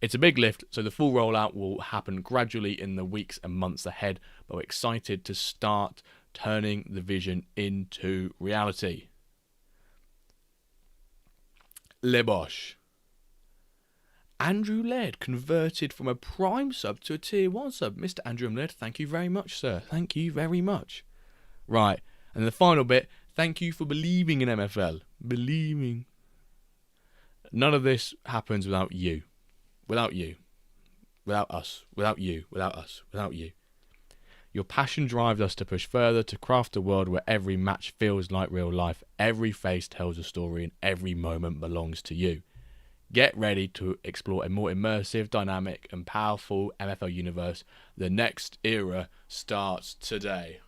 It's a big lift, so the full rollout will happen gradually in the weeks and months ahead, but we're excited to start turning the vision into reality. Lebosh. Andrew Laird converted from a Prime sub to a Tier 1 sub. Mr. Andrew Laird, thank you very much, sir. Thank you very much. Right, and the final bit, thank you for believing in MFL. Believing. None of this happens without you. Without you. Without us. Without you. Without us. Without you. Your passion drives us to push further, to craft a world where every match feels like real life, every face tells a story, and every moment belongs to you. Get ready to explore a more immersive, dynamic, and powerful MFL universe. The next era starts today.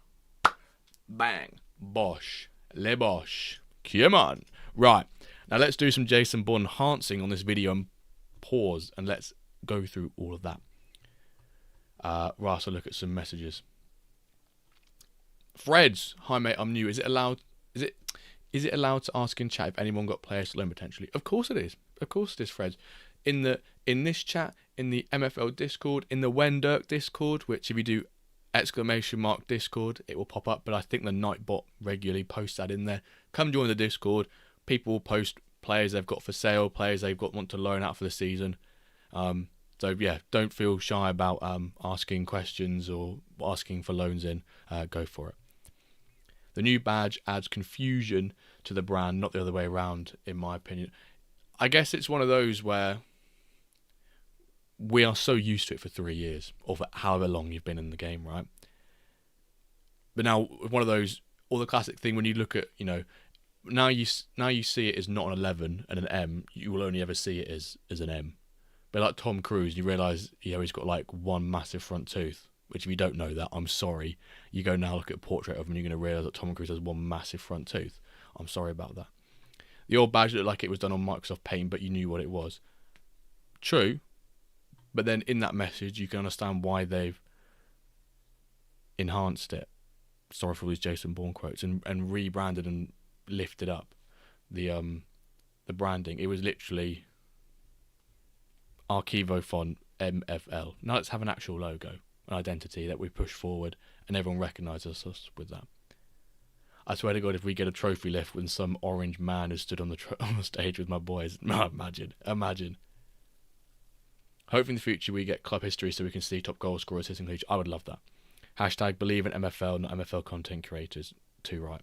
Bang. Bosh. Le Bosh. Come on. Right. Now let's do some Jason Bourne enhancing on this video and pause and let's go through all of that. Right, so look at some messages. Freds, hi mate, I'm new. Is it allowed to ask in chat if anyone got players to loan potentially? Of course it is. Of course it is, Freds. In this chat, in the MFL Discord, in the Wendirk Discord, which if you do !Discord, it will pop up, but I think the Nightbot regularly posts that in there. Come join the Discord. People will post players they've got for sale, players they've got want to loan out for the season. So yeah, don't feel shy about asking questions or asking for loans in. Go for it. The new badge adds confusion to the brand, not the other way around, in my opinion. I guess it's one of those where we are so used to it for 3 years, or for however long you've been in the game, right? But now, one of those, or the classic thing when you look at, now you see it as not an 11 and an M, you will only ever see it as an M. But like Tom Cruise, you realise, he's got like one massive front tooth, which if you don't know that, I'm sorry. You go now look at a portrait of him and you're going to realise that Tom Cruise has one massive front tooth. I'm sorry about that. The old badge looked like it was done on Microsoft Paint, but you knew what it was. True, but then in that message, you can understand why they've enhanced it. Sorry for all these Jason Bourne quotes, and rebranded and lifted up the branding. It was literally Archivo font MFL. Now let's have an actual logo, an identity that we push forward, and everyone recognises us with that. I swear to God, if we get a trophy lift with some orange man who stood on the stage with my boys, imagine. Hopefully in the future we get club history so we can see top goal scorers hitting each. I would love that. Hashtag believe in MFL, not MFL content creators. Too right.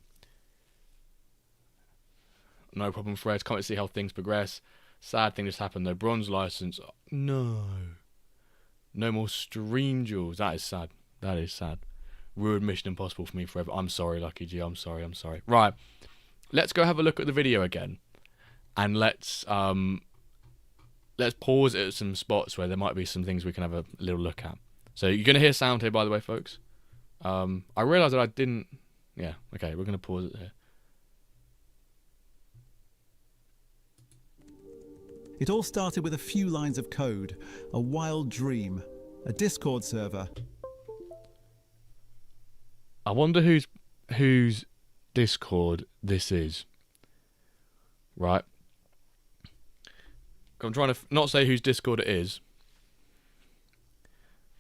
No problem, Fred. Can't wait to see how things progress. Sad thing just happened though. Bronze license. No. No more stream jewels. That is sad. That is sad. Ruined Mission Impossible for me forever. I'm sorry, Lucky G. I'm sorry. Right. Let's go have a look at the video again. And let's pause it at some spots where there might be some things we can have a little look at. So you're going to hear sound here, by the way, folks. I realised that I didn't... Yeah, okay, we're going to pause it here. It all started with a few lines of code, a wild dream, a Discord server. I wonder whose Discord this is. Right. I'm trying to not say whose Discord it is,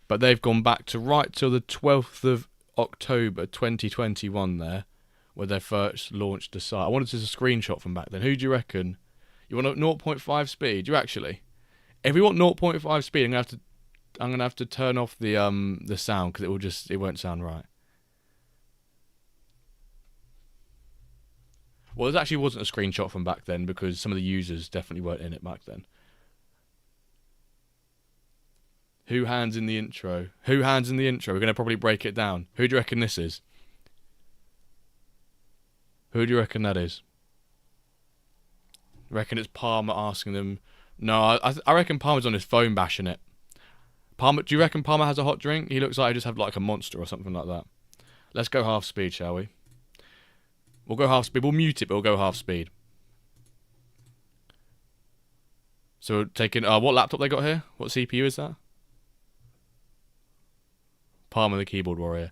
but they've gone back to right till the 12th of October 2021 there, where they first launched the site. I wanted to see a screenshot from back then. Who do you reckon? You want 0.5 speed? You actually? If we want 0.5 speed, I'm going to have to have to turn off the sound because it won't sound right. Well, it actually wasn't a screenshot from back then because some of the users definitely weren't in it back then. Who hands in the intro? Who hands in the intro? We're going to probably break it down. Who do you reckon this is? Who do you reckon that is? Reckon it's Palmer asking them. No, I reckon Palmer's on his phone bashing it. Palmer, do you reckon Palmer has a hot drink? He looks like he just had like a Monster or something like that. Let's go half speed, shall we? We'll go half speed. We'll mute it, but we'll go half speed. So we're taking... what laptop they got here? What CPU is that? Palmer the keyboard warrior.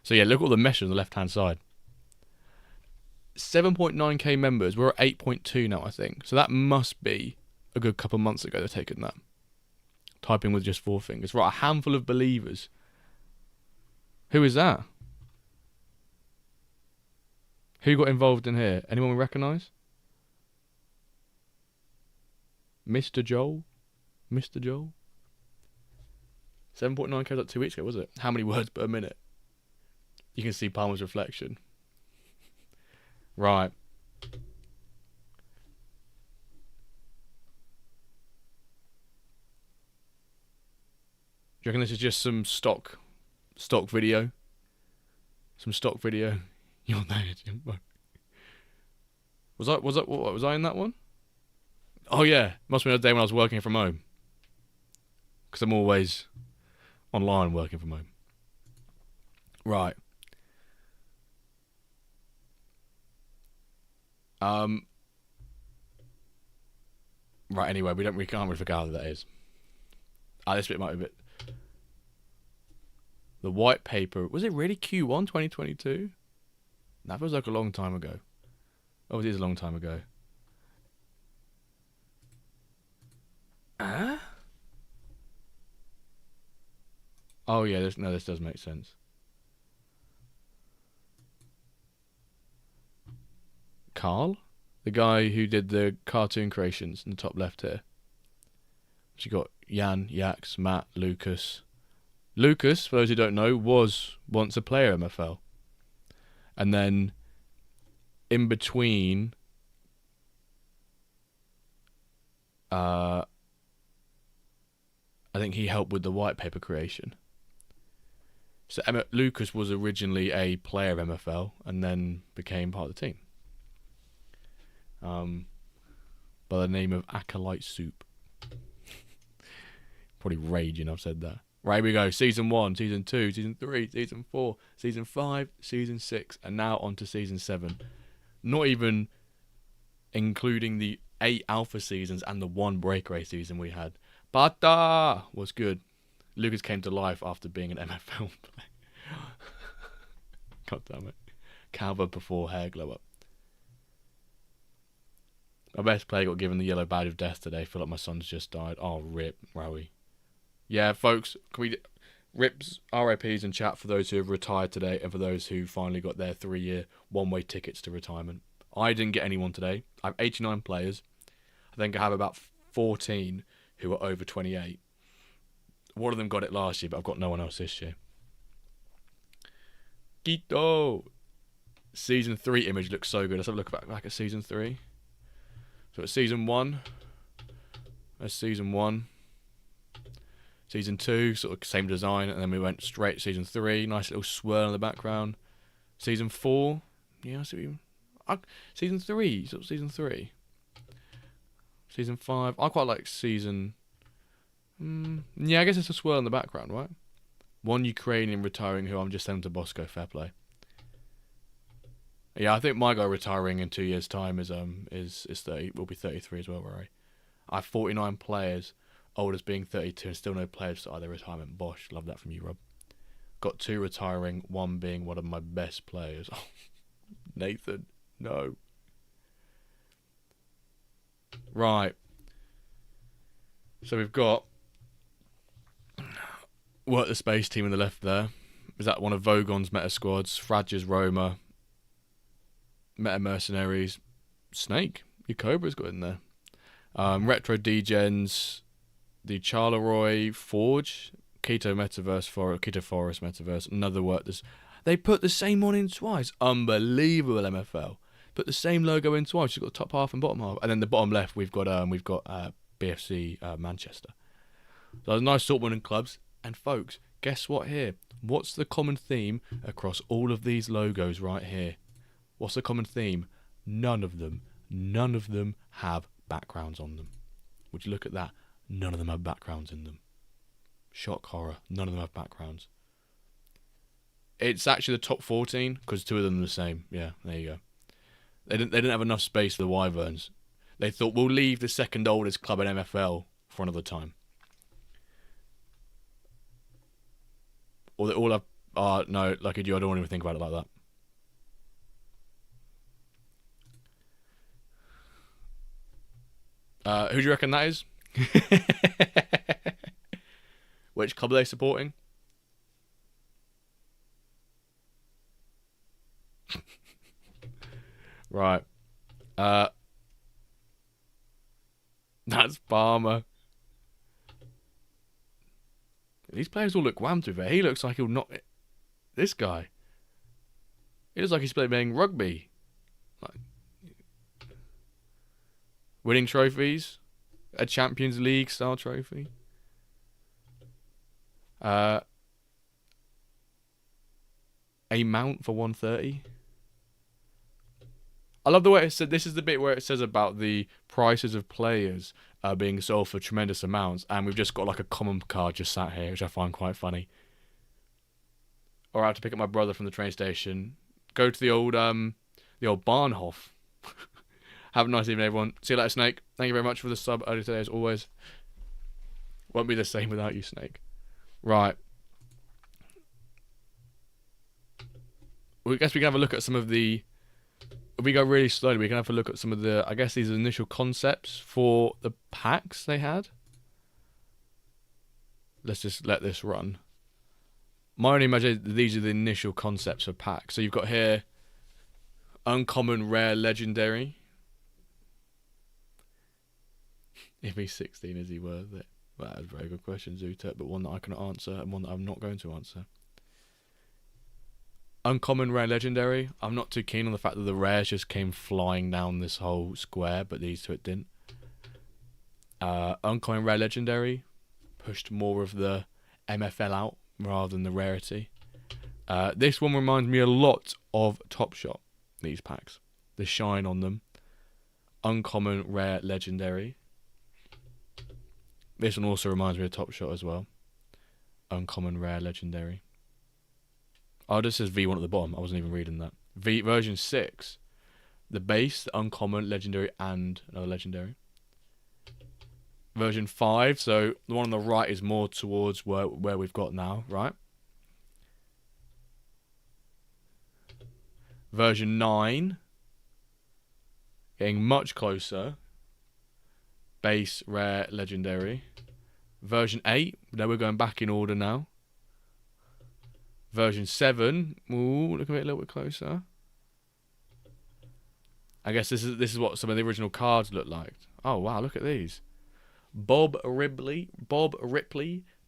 So yeah, look at all the meshes on the left-hand side. 7.9k members. We're at 8.2 now, I think. So that must be a good couple months ago they're taking that. Typing with just 4 fingers. Right, a handful of believers. Who is that? Who got involved in here? Anyone we recognise? Mr. Joel? Mr. Joel? 7.9k was like 2 weeks ago, was it? How many words per minute? You can see Palmer's reflection. Right. Do you reckon this is just some stock video? Some stock video? You're there. Was I in that one? Oh yeah, must have been a day when I was working from home. Because I'm always online working from home. Right. Right. Anyway, we can't really figure out who that is. This bit might be a bit. The white paper, was it really Q1 2022? That feels like a long time ago. Oh, it is a long time ago. Oh yeah, this does make sense. Carl? The guy who did the cartoon creations in the top left here. So you got Jan, Yax, Matt, Lucas. Lucas, for those who don't know, was once a player MFL. And then in between I think he helped with the white paper creation. So Lucas was originally a player of MFL and then became part of the team. By the name of Acolyte Soup. Probably raging I've said that. Right, here we go. Season 1, Season 2, Season 3, Season 4, Season 5, Season 6, and now on to Season 7. Not even including the 8 alpha seasons and the 1 breakaway season we had. Bata was good. Lucas came to life after being an MFL player. God damn it. Calva before hair glow up. My best player got given the yellow badge of death today. Feel like my son's just died. Oh, rip, Rowie. Yeah, folks, can we rips, RIPs in chat for those who have retired today and for those who finally got their 3-year one-way tickets to retirement. I didn't get anyone today. I have 89 players. I think I have about 14 who are over 28. One of them got it last year, but I've got no one else this year. Quito! Season 3 image looks so good. Let's have a look back at Season 3. So it's Season 1. That's Season 1. Season 2, sort of same design, and then we went straight to Season 3. Nice little swirl in the background. Season 4. Yeah, I see what you... Season 3. Sort of Season 3. Season 5. I quite like Season... yeah, I guess it's a swirl in the background, right? One Ukrainian retiring who I'm just sending to Bosco. Fair play. Yeah, I think my guy retiring in 2 years' time is 30. Will be 33 as well, Rory. I have 49 players, old as being 32, and still no players to either retirement. Bosh, love that from you, Rob. Got 2 retiring, 1 being one of my best players. Oh, Nathan, no. Right. So we've got Work the Space team on the left there. Is that one of Vogon's meta squads? Fradger's Roma. Meta Mercenaries. Snake. Your Cobra's got in there. Retro Degens. The Charleroi Forge. Keto Forest Metaverse. Another work. They put the same one in twice. Unbelievable, MFL. Put the same logo in twice. You've got the top half and bottom half, and then the bottom left we've got BFC Manchester. So there's a nice assortment in clubs. And folks, guess what here? What's the common theme across all of these logos right here? What's the common theme? None of them have backgrounds on them. Would you look at that? None of them have backgrounds in them. Shock horror. None of them have backgrounds. It's actually the top 14 because 2 of them are the same. Yeah, there you go. They didn't have enough space for the Wyverns. They thought we'll leave the second oldest club in MFL for another time. Or they all have. No, lucky you. I don't want to even think about it like that. Who do you reckon that is? Which club are they supporting? Right. That's Palmer. These players all look wham to it. He looks like he'll not. This guy. He looks like he's playing rugby. Like, winning trophies. A Champions League style trophy. A mount for 130. I love the way it said. This is the bit where it says about the prices of players being sold for tremendous amounts, and we've just got like a common card just sat here, which I find quite funny. Or I have to pick up my brother from the train station. Go to the old Bahnhof. Have a nice evening, everyone. See you later, Snake. Thank you very much for the sub earlier today, as always. Won't be the same without you, Snake. Right. Well, I guess we can have a look at some of the. If we go really slowly, we can have a look at some of the, I guess, these initial concepts for the packs they had. Let's just let this run. My only imagination, these are the initial concepts for packs. So you've got here, uncommon, rare, legendary. If he's 16, is he worth it? Well, that is a very good question, Zootet, but one that I can answer and one that I'm not going to answer. Uncommon, rare, legendary. I'm not too keen on the fact that the rares just came flying down this whole square, but these two it didn't. Uncommon, rare, legendary. Pushed more of the MFL out rather than the rarity. This one reminds me a lot of Top Shot, these packs. The shine on them. Uncommon, rare, legendary. This one also reminds me of Top Shot as well. Uncommon, rare, legendary. Oh, this says V1 at the bottom. I wasn't even reading that. Version 6. The base, the uncommon, legendary, and another legendary. Version 5. So the one on the right is more towards where we've got now, right? Version 9. Getting much closer. Base, rare, legendary. Version 8. Now we're going back in order now. Version 7. Ooh, look at it a little bit closer. I guess this is what some of the original cards look like. Oh wow, look at these. Bob Ripley,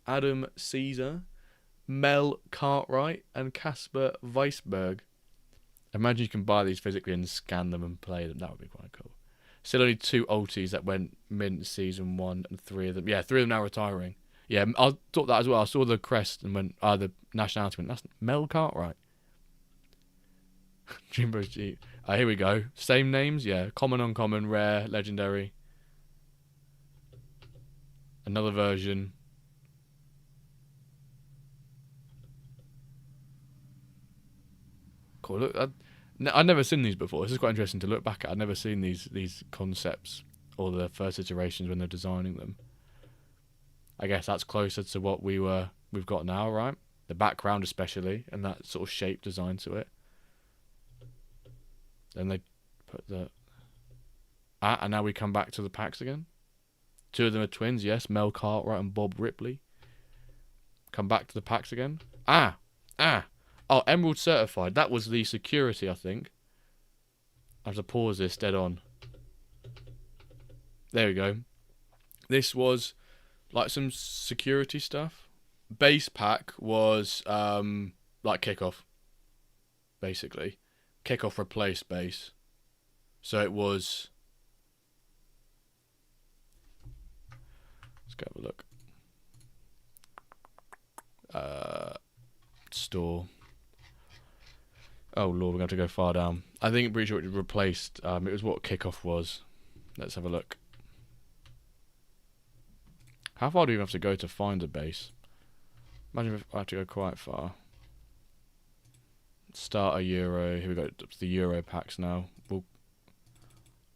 Adam Caesar, Mel Cartwright, and Casper Weisberg. Imagine you can buy these physically and scan them and play them. That would be quite cool. Still only 2 ulties that went mint season 1 and 3 of them. Yeah, 3 of them now retiring. Yeah, I thought that as well. I saw the crest and went, the nationality went, that's Mel Cartwright. Jimbo's Jeep. Here we go. Same names, yeah. Common, uncommon, rare, legendary. Another version. Cool. Look, I've never seen these before. This is quite interesting to look back at. I've never seen these concepts or the first iterations when they're designing them. I guess that's closer to what we've got now, right? The background especially, and that sort of shape design to it. Then they put the... and now we come back to the packs again. 2 of them are twins, yes. Mel Cartwright and Bob Ripley. Come back to the packs again. Oh, Emerald Certified. That was the security, I think. I have to pause this dead on. There we go. This was... like some security stuff. base pack was like kickoff, basically. Kickoff replaced base. So it was... Let's go have a look. Store. Oh lord, we're going to have to go far down. I think pretty sure it replaced. It was what kickoff was. Let's have a look. How far do you have to go to find a base? Imagine if I have to go quite far. Start a Euro. Here we go. It's the Euro packs now.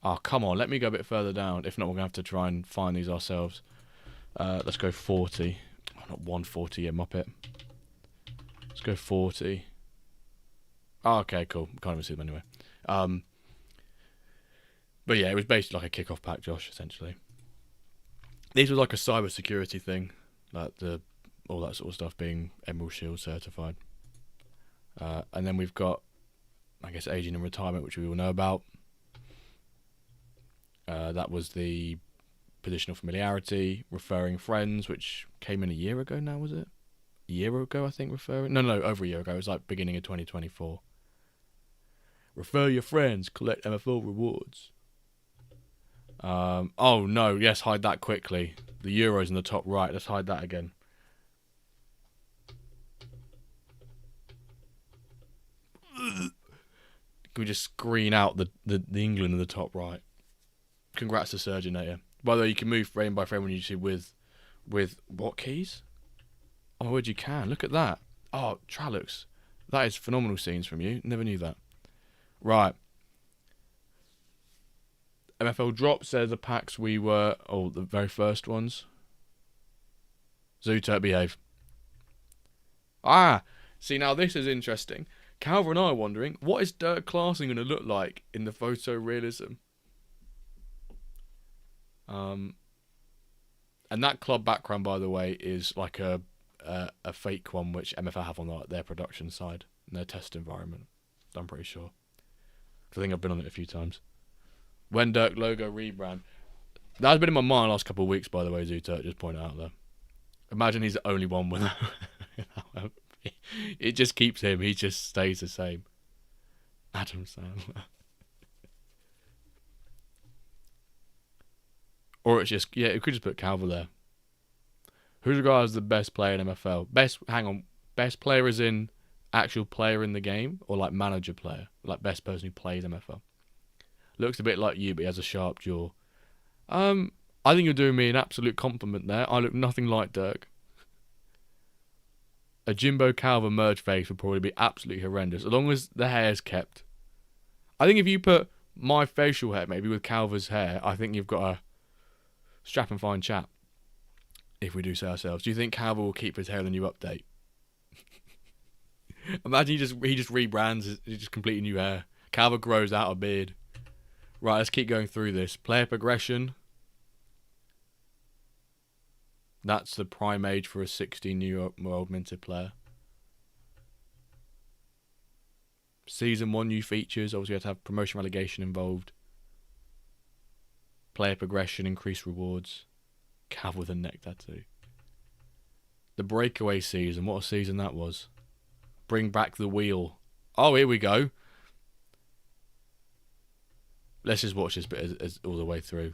Oh, come on. Let me go a bit further down. If not, we're going to have to try and find these ourselves. Let's go 40. Oh, not 140, yeah, Muppet. Let's go 40. Oh, okay, cool. Can't even see them anyway. But yeah, it was basically like a kickoff pack, Josh, essentially. These was like a cyber security thing. Like all that sort of stuff being Emerald Shield certified. And then we've got, I guess, aging and retirement, which we all know about. That was the positional familiarity, referring friends, which came in a year ago now, was it? A year ago, I think, referring? No, over a year ago. It was like beginning of 2024. Refer your friends, collect MFL rewards. Oh no, yes, hide that quickly. The Euros in the top right, let's hide that again. Can we just screen out the England in the top right? Congrats to Surgeonator. By the way, you can move frame by frame when you see with what keys? Oh my word, you can. Look at that. Oh, Tralux. That is phenomenal scenes from you. Never knew that. Right. MFL drops. They're the packs we were... Oh, the very first ones. Zooturt behave. Ah! See, now this is interesting. Calvin and I are wondering, what is Dirk Klaassen going to look like in the photorealism? And that club background, by the way, is like a fake one which MFL have on their production side, in their test environment. I'm pretty sure. I think I've been on it a few times. When Dirk logo rebrand. That's been in my mind the last couple of weeks, by the way, Zooturt, just point it out there. Imagine he's the only one with that. It just keeps him. He just stays the same. Adam Sandler. Or it's just... Yeah, it could just put Calver there. Who's regarded as the best player in MFL? Best player is in actual player in the game? Or like manager player? Like best person who plays MFL? Looks a bit like you, but he has a sharp jaw. I think you're doing me an absolute compliment there. I look nothing like Dirk. A Jimbo Calver merge face would probably be absolutely horrendous, as long as the hair's kept. I think if you put my facial hair maybe with Calver's hair, I think you've got a strap and fine chat. If we do say ourselves. Do you think Calver will keep his hair in the new update? Imagine he just rebrands, he just completely new hair. Calver grows out a beard. Right, let's keep going through this. Player progression. That's the prime age for a 16-year-old minted player. Season 1 new features. Obviously, you have to have promotion relegation involved. Player progression, increased rewards. Cav with a neck tattoo. The breakaway season. What a season that was. Bring back the wheel. Oh, here we go. Let's just watch this bit as all the way through.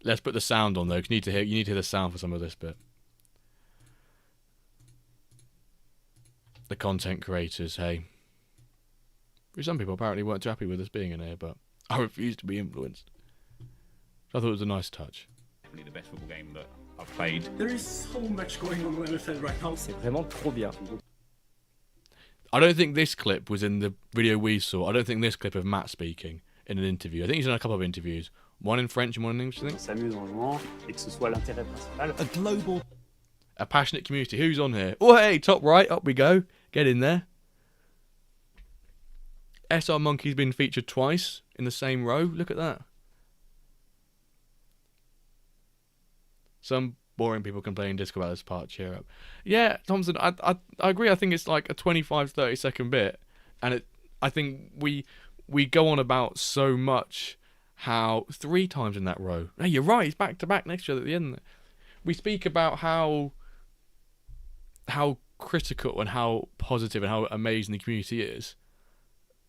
Let's put the sound on though, because you need to hear the sound for some of this bit. The content creators, hey. Which some people apparently weren't too happy with us being in here, but I refuse to be influenced. I thought it was a nice touch. Definitely the best football game that I've played. There is so much going on in MFL right now. C'est vraiment trop bien. I don't think this clip was in the video we saw. I don't think this clip of Matt speaking in an interview. I think he's done a couple of interviews. One in French and one in English, I think. S'amuse en jouant et que ce soit l'intérêt principal. A global A passionate community. Who's on here? Oh, hey, top right. Up we go. Get in there. SR Monkey's been featured twice in the same row. Look at that. Some boring people complaining disco about this part. Cheer up. Yeah, Thompson, I agree. I think it's like a 25-30 second bit. And I think we go on about so much how 3 times in that row. No, you're right. It's back to back next to you at the end. We speak about how how critical and how positive and how amazing the community is.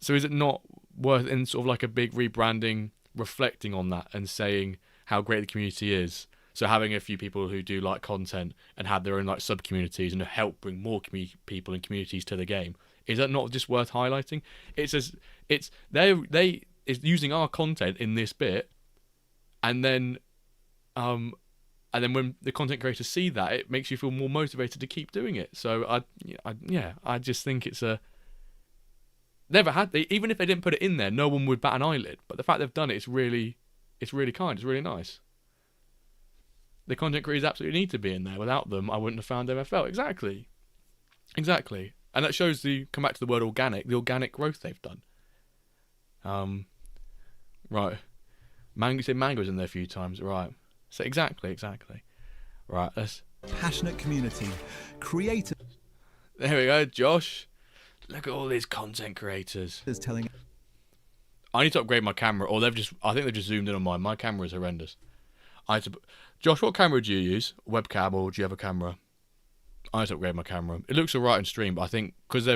So is it not worth, in sort of like a big rebranding, reflecting on that and saying how great the community is? So having a few people who do like content and have their own like sub communities and help bring more people and communities to the game. Is that not just worth highlighting? They is using our content in this bit, and then when the content creators see that, it makes you feel more motivated to keep doing it. So I just think it's even if they didn't put it in there, no one would bat an eyelid. But the fact they've done it, it's really kind. It's really nice. The content creators absolutely need to be in there. Without them, I wouldn't have found MFL. Exactly. And that shows come back to the word organic, the organic growth they've done. Right. You said Mango's in there a few times, right? So exactly. Right, let's... Passionate community. Creators There we go, Josh. Look at all these content creators. telling I need to upgrade my camera, or I think they've just zoomed in on mine. My camera is horrendous. Josh, what camera do you use? Webcam, or do you have a camera? I need to upgrade my camera. It looks alright in stream, but I think because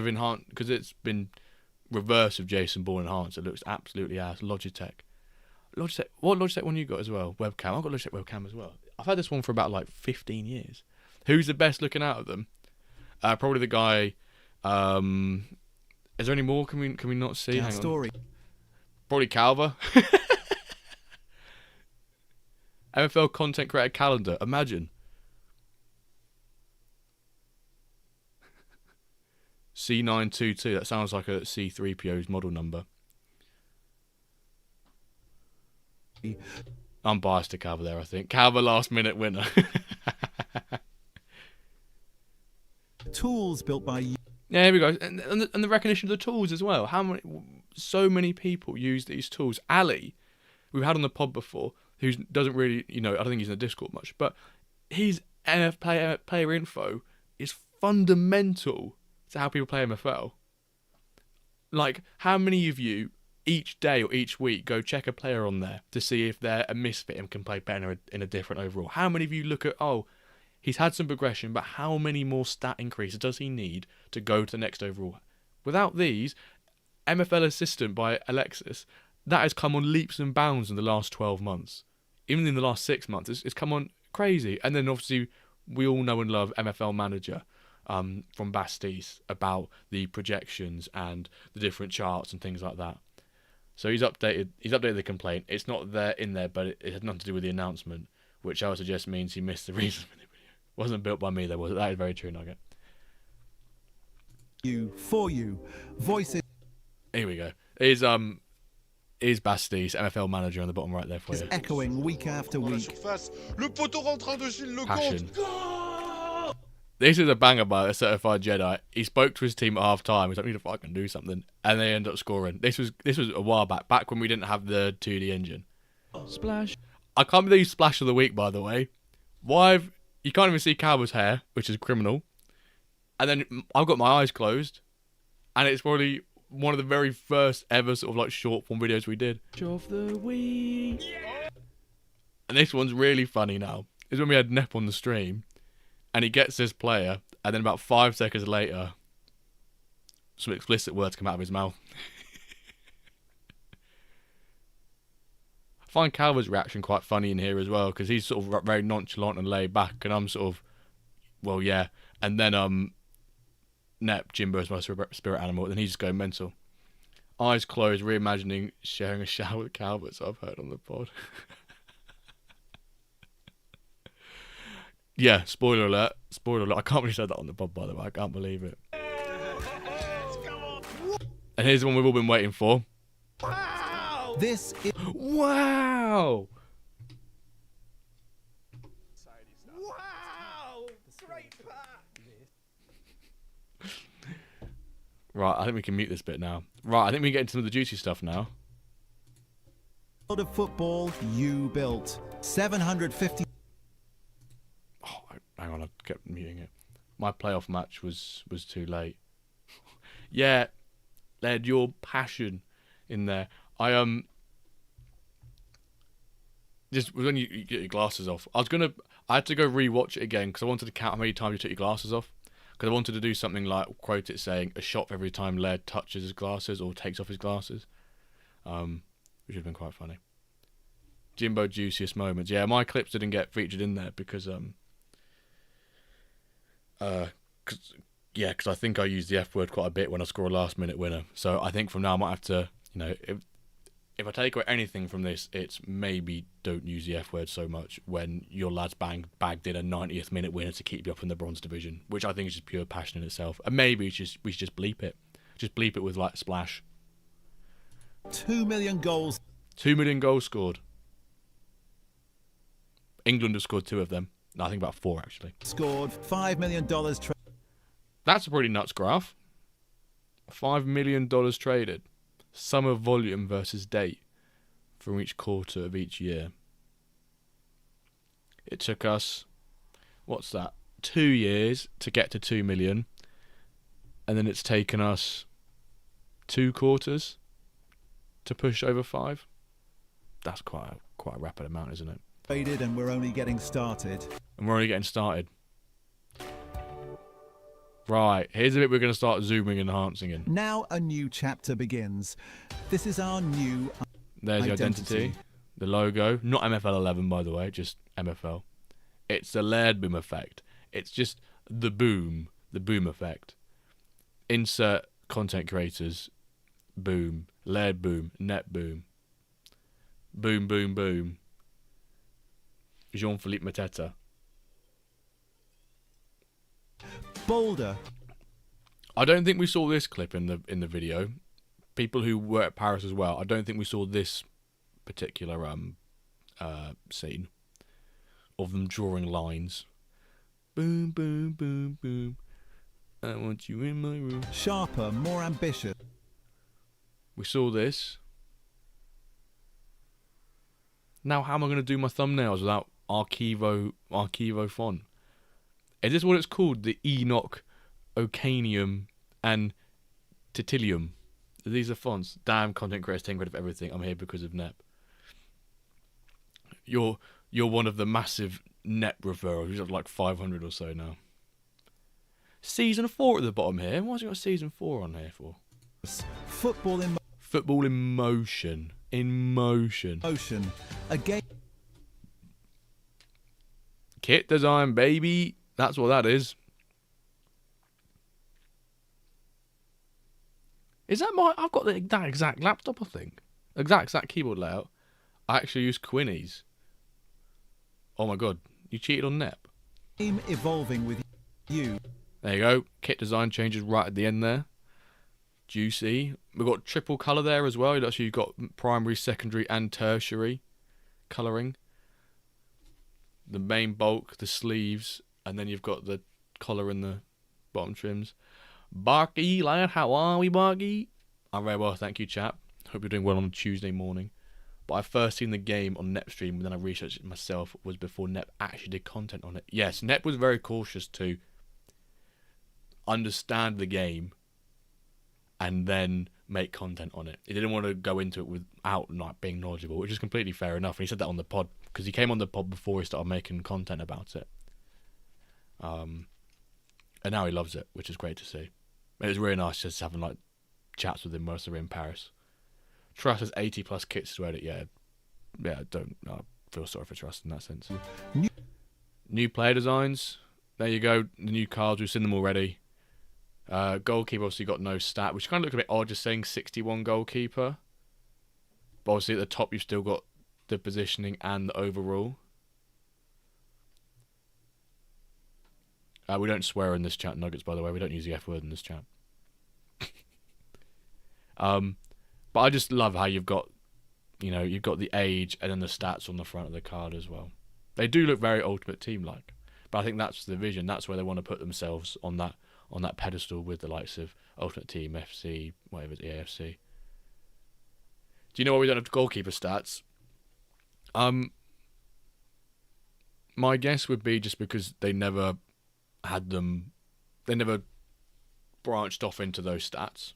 it's been reverse of Jason Bourne enhanced, it looks absolutely ass. Logitech. What Logitech one you got as well? Webcam. I've got Logitech webcam as well. I've had this one for about like 15 years. Who's the best looking out of them? Probably the guy. Is there any more? Can we not see? Hang story. on. Probably Calva. MFL content creator calendar. Imagine. C922. That sounds like a C3PO's model number. I'm biased to Calva there, I think. Calva last minute winner. Tools built by you. Yeah, here we go. And the recognition of the tools as well. So many people use these tools. Ali, we've had on the pod before, who doesn't really, I don't think he's in the Discord much, but his player info is fundamental to how people play MFL. Like, how many of you each day or each week go check a player on there to see if they're a misfit and can play better in a different overall? How many of you look at, he's had some progression, but how many more stat increases does he need to go to the next overall? Without these, MFL Assistant by Alexis, that has come on leaps and bounds in the last 12 months. Even in the last 6 months, it's come on crazy. And then obviously, we all know and love MFL Manager from Bastisse about the projections and the different charts and things like that. So he's updated the complaint. It's not in there, but it had nothing to do with the announcement, which I would suggest means he missed the reason for the video. Wasn't built by me, though, was it? That is very true, Nugget. For you. Voices. Here we go. Is Bastisse, MFL Manager on the bottom right there for you. Echoing week after Dans la week. surface. Le poteau rentrant de Gilles Lecomte. Passion. This is a banger by a certified Jedi. He spoke to his team at half time. He's like, "I need to fucking do something," and they end up scoring. This was a while back when we didn't have the 2D engine. Splash. I can't believe Splash of the week, by the way. You can't even see Calva's hair, which is criminal. And then I've got my eyes closed, and it's probably one of the very first ever sort of like short form videos we did. Of the week. Yeah. And this one's really funny now. It's when we had Nep on the stream, and he gets this player, and then about 5 seconds later, some explicit words come out of his mouth. I find Calva's reaction quite funny in here as well, because he's sort of very nonchalant and laid back, and I'm sort of, well, yeah. And then Nep, Jimbo is my spirit animal, and he's just going mental. Eyes closed, reimagining sharing a shower with Calvert, so I've heard on the pod. Yeah, spoiler alert. I can't believe I said that on the pod, by the way. I can't believe it. And here's the one we've all been waiting for. Wow! This is... Wow! Wow! Great pack! Right, I think we can mute this bit now. Right, I think we can get into some of the juicy stuff now. World of football you built. 750... Hang on, I kept muting it. My playoff match was too late. Yeah, they had your passion in there. I just when you get your glasses off, I had to go rewatch it again because I wanted to count how many times you took your glasses off. because I wanted to do something like, quote it saying, a shot for every time Laird touches his glasses or takes off his glasses, which would have been quite funny. Jimbo juiciest moments. Yeah, my clips didn't get featured in there because because I think I use the F word quite a bit when I score a last minute winner. So I think from now I might have to, if I take away anything from this, it's maybe don't use the F word so much when your lads bagged in a 90th minute winner to keep you up in the bronze division, which I think is just pure passion in itself. And maybe we should just bleep it. Just bleep it with like splash. 2 million goals. 2 million goals scored. England have scored 2 of them. No, I think about 4 actually. Scored $5 million. That's a pretty nuts graph. $5 million traded. Summer volume versus date from each quarter of each year. It took us, what's that, 2 years to get to 2 million. And then it's taken us 2 quarters to push over 5. That's quite a rapid amount, isn't it? Traded, and we're only getting started. And we're only getting started. Right, here's a bit we're going to start zooming and enhancing in. Now a new chapter begins. This is our new There's the identity, the logo. Not MFL 11, by the way, just MFL. It's the Laird boom effect. It's just the boom effect. Insert content creators, boom. Laird boom, net boom. Boom, boom, boom. Jean-Philippe Mateta. Boulder. I don't think we saw this clip in the video. People who were at Paris as well, I don't think we saw this particular scene of them drawing lines. Boom, boom, boom, boom. I want you in my room. Sharper, more ambitious. We saw this. Now how am I going to do my thumbnails without Archivo font? Is this what it's called? The Enoch, Ocanium, and Titilium. These are fonts. Damn, content creators taking credit for everything. I'm here because of NEP. You're one of the massive NEP referrals. You've got like 500 or so now. Season 4 at the bottom here. Why's it got season 4 on here for? Football in Football in motion. In motion. motion. A game. Kit design, baby. That's what that is. Is that my... I've got that exact laptop, I think. Exact keyboard layout. I actually use Quinny's. Oh my god. You cheated on NEP. Game evolving with you. There you go. Kit design changes right at the end there. Juicy. We've got triple colour there as well. Actually, you've got primary, secondary and tertiary colouring. The main bulk, the sleeves, and then you've got the collar and the bottom trims. Barky, lad, how are we, Barky? I'm very well, thank you, chap. Hope you're doing well on a Tuesday morning. But I first seen the game on NEP and then I researched it myself. Was before NEP actually did content on it. Yes, NEP was very cautious to understand the game and then make content on it. He didn't want to go into it without not being knowledgeable, which is completely fair enough. And he said that on the pod because he came on the pod before he started making content about it. And now he loves it, which is great to see. It was really nice just having like chats with him whilst they were in Paris. Trust has 80 plus kits to edit. Yeah, I feel sorry for Trust in that sense. New player designs. There you go. The new cards. We've seen them already. Goalkeeper obviously got no stat, which kind of looked a bit odd just saying 61 goalkeeper. But obviously at the top you've still got the positioning and the overall. We don't swear in this chat, Nuggets, by the way. We don't use the F word in this chat. But I just love how you've got the age and then the stats on the front of the card as well. They do look very Ultimate Team-like. But I think that's the vision. That's where they want to put themselves on that pedestal with the likes of Ultimate Team, FC, whatever it's EAFC. Do you know why we don't have goalkeeper stats? My guess would be just because they never had them. They never branched off into those stats.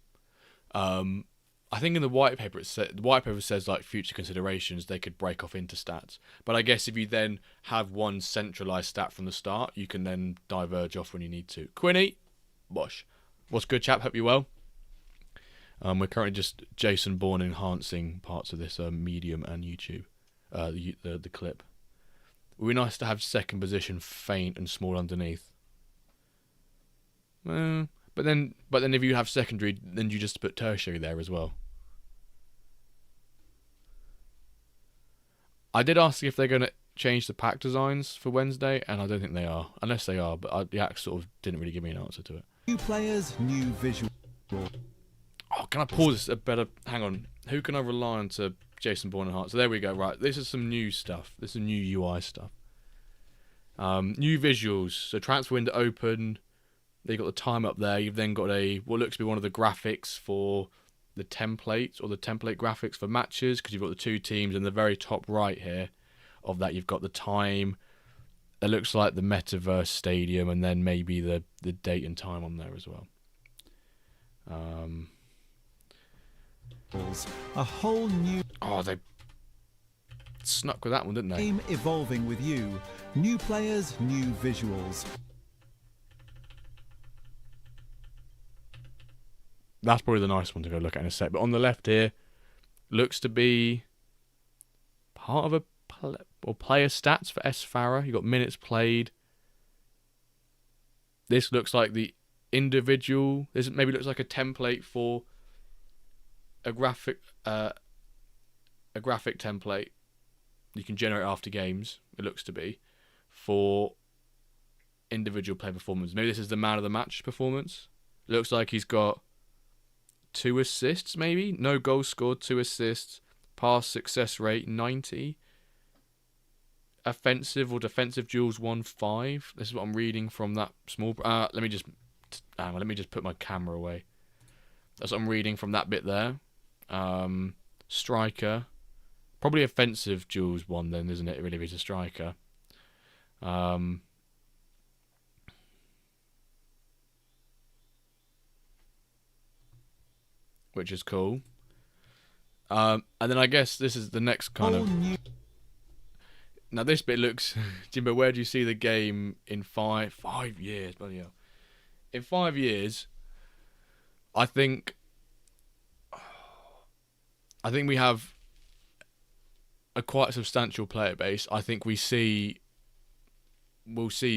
I think in the white paper says like future considerations they could break off into stats. But I guess if you then have one centralized stat from the start, you can then diverge off when you need to. Quinny, Bosh. What's good, chap? Hope you're well. We're currently just Jason Bourne enhancing parts of this Medium and YouTube, the clip. It would be nice to have second position faint and small underneath. But then if you have secondary, then you just put tertiary there as well. I did ask if they're going to change the pack designs for Wednesday, and I don't think they are. Unless they are, but the act sort of didn't really give me an answer to it. New players, new visual. Oh, can I pause this a better? Hang on. Who can I rely on to Jason Bourne and Hart? So there we go. Right, this is some new stuff. This is new UI stuff. New visuals. So transfer window open. They got the time up there. You've then got what looks to be one of the graphics for the templates, or the template graphics for matches, because you've got the two teams in the very top right here of that. You've got the time. It looks like the metaverse stadium, and then maybe the date and time on there as well. A whole new Oh, they snuck with that one, didn't they? game evolving with you. New players, new visuals. That's probably the nice one to go look at in a sec. But on the left here, looks to be part of player stats for S. Farah. You've got minutes played. This looks like the individual. This maybe looks like a template for a graphic template you can generate after games. It looks to be for individual player performance. Maybe this is the man of the match performance. It looks like he's got 2 assists, maybe. No goals scored, 2 assists. Pass success rate 90. Offensive or defensive duels 1-5. This is what I'm reading from that small. Let me just put my camera away. That's what I'm reading from that bit there. Striker, probably offensive duels 1 then, isn't it? It really is a striker. Which is cool. And then I guess this is the next kind of. Now this bit looks, Jimbo. Where do you see the game in 5 years? Bloody hell! In 5 years, I think we have a quite substantial player base. I think we'll see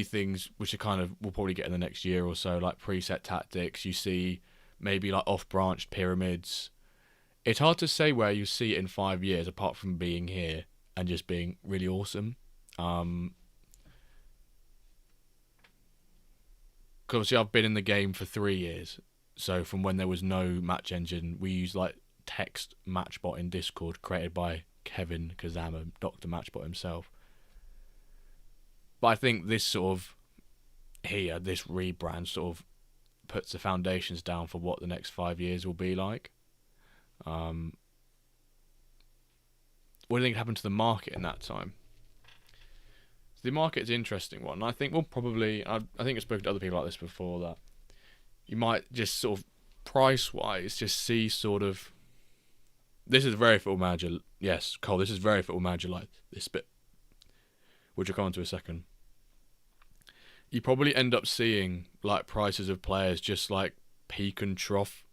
things which are kind of we'll probably get in the next year or so, like preset tactics. You see maybe like off-branched pyramids. It's hard to say where you see it in 5 years, apart from being here and just being really awesome. Because obviously I've been in the game for 3 years. So from when there was no match engine, we used like text matchbot in Discord created by Kevin Kazama, Dr. Matchbot himself. But I think this sort of this rebrand sort of puts the foundations down for what the next 5 years will be like. What do you think happened to the market in that time? So the market's an interesting one. I think we'll probably, I think I've spoken to other people like this before, that you might just sort of price-wise just see sort of, this is very Football Manager, yes, Cole, this is very Football Manager like this bit, which I'll come on to in a second. You probably end up seeing like prices of players just like peak and trough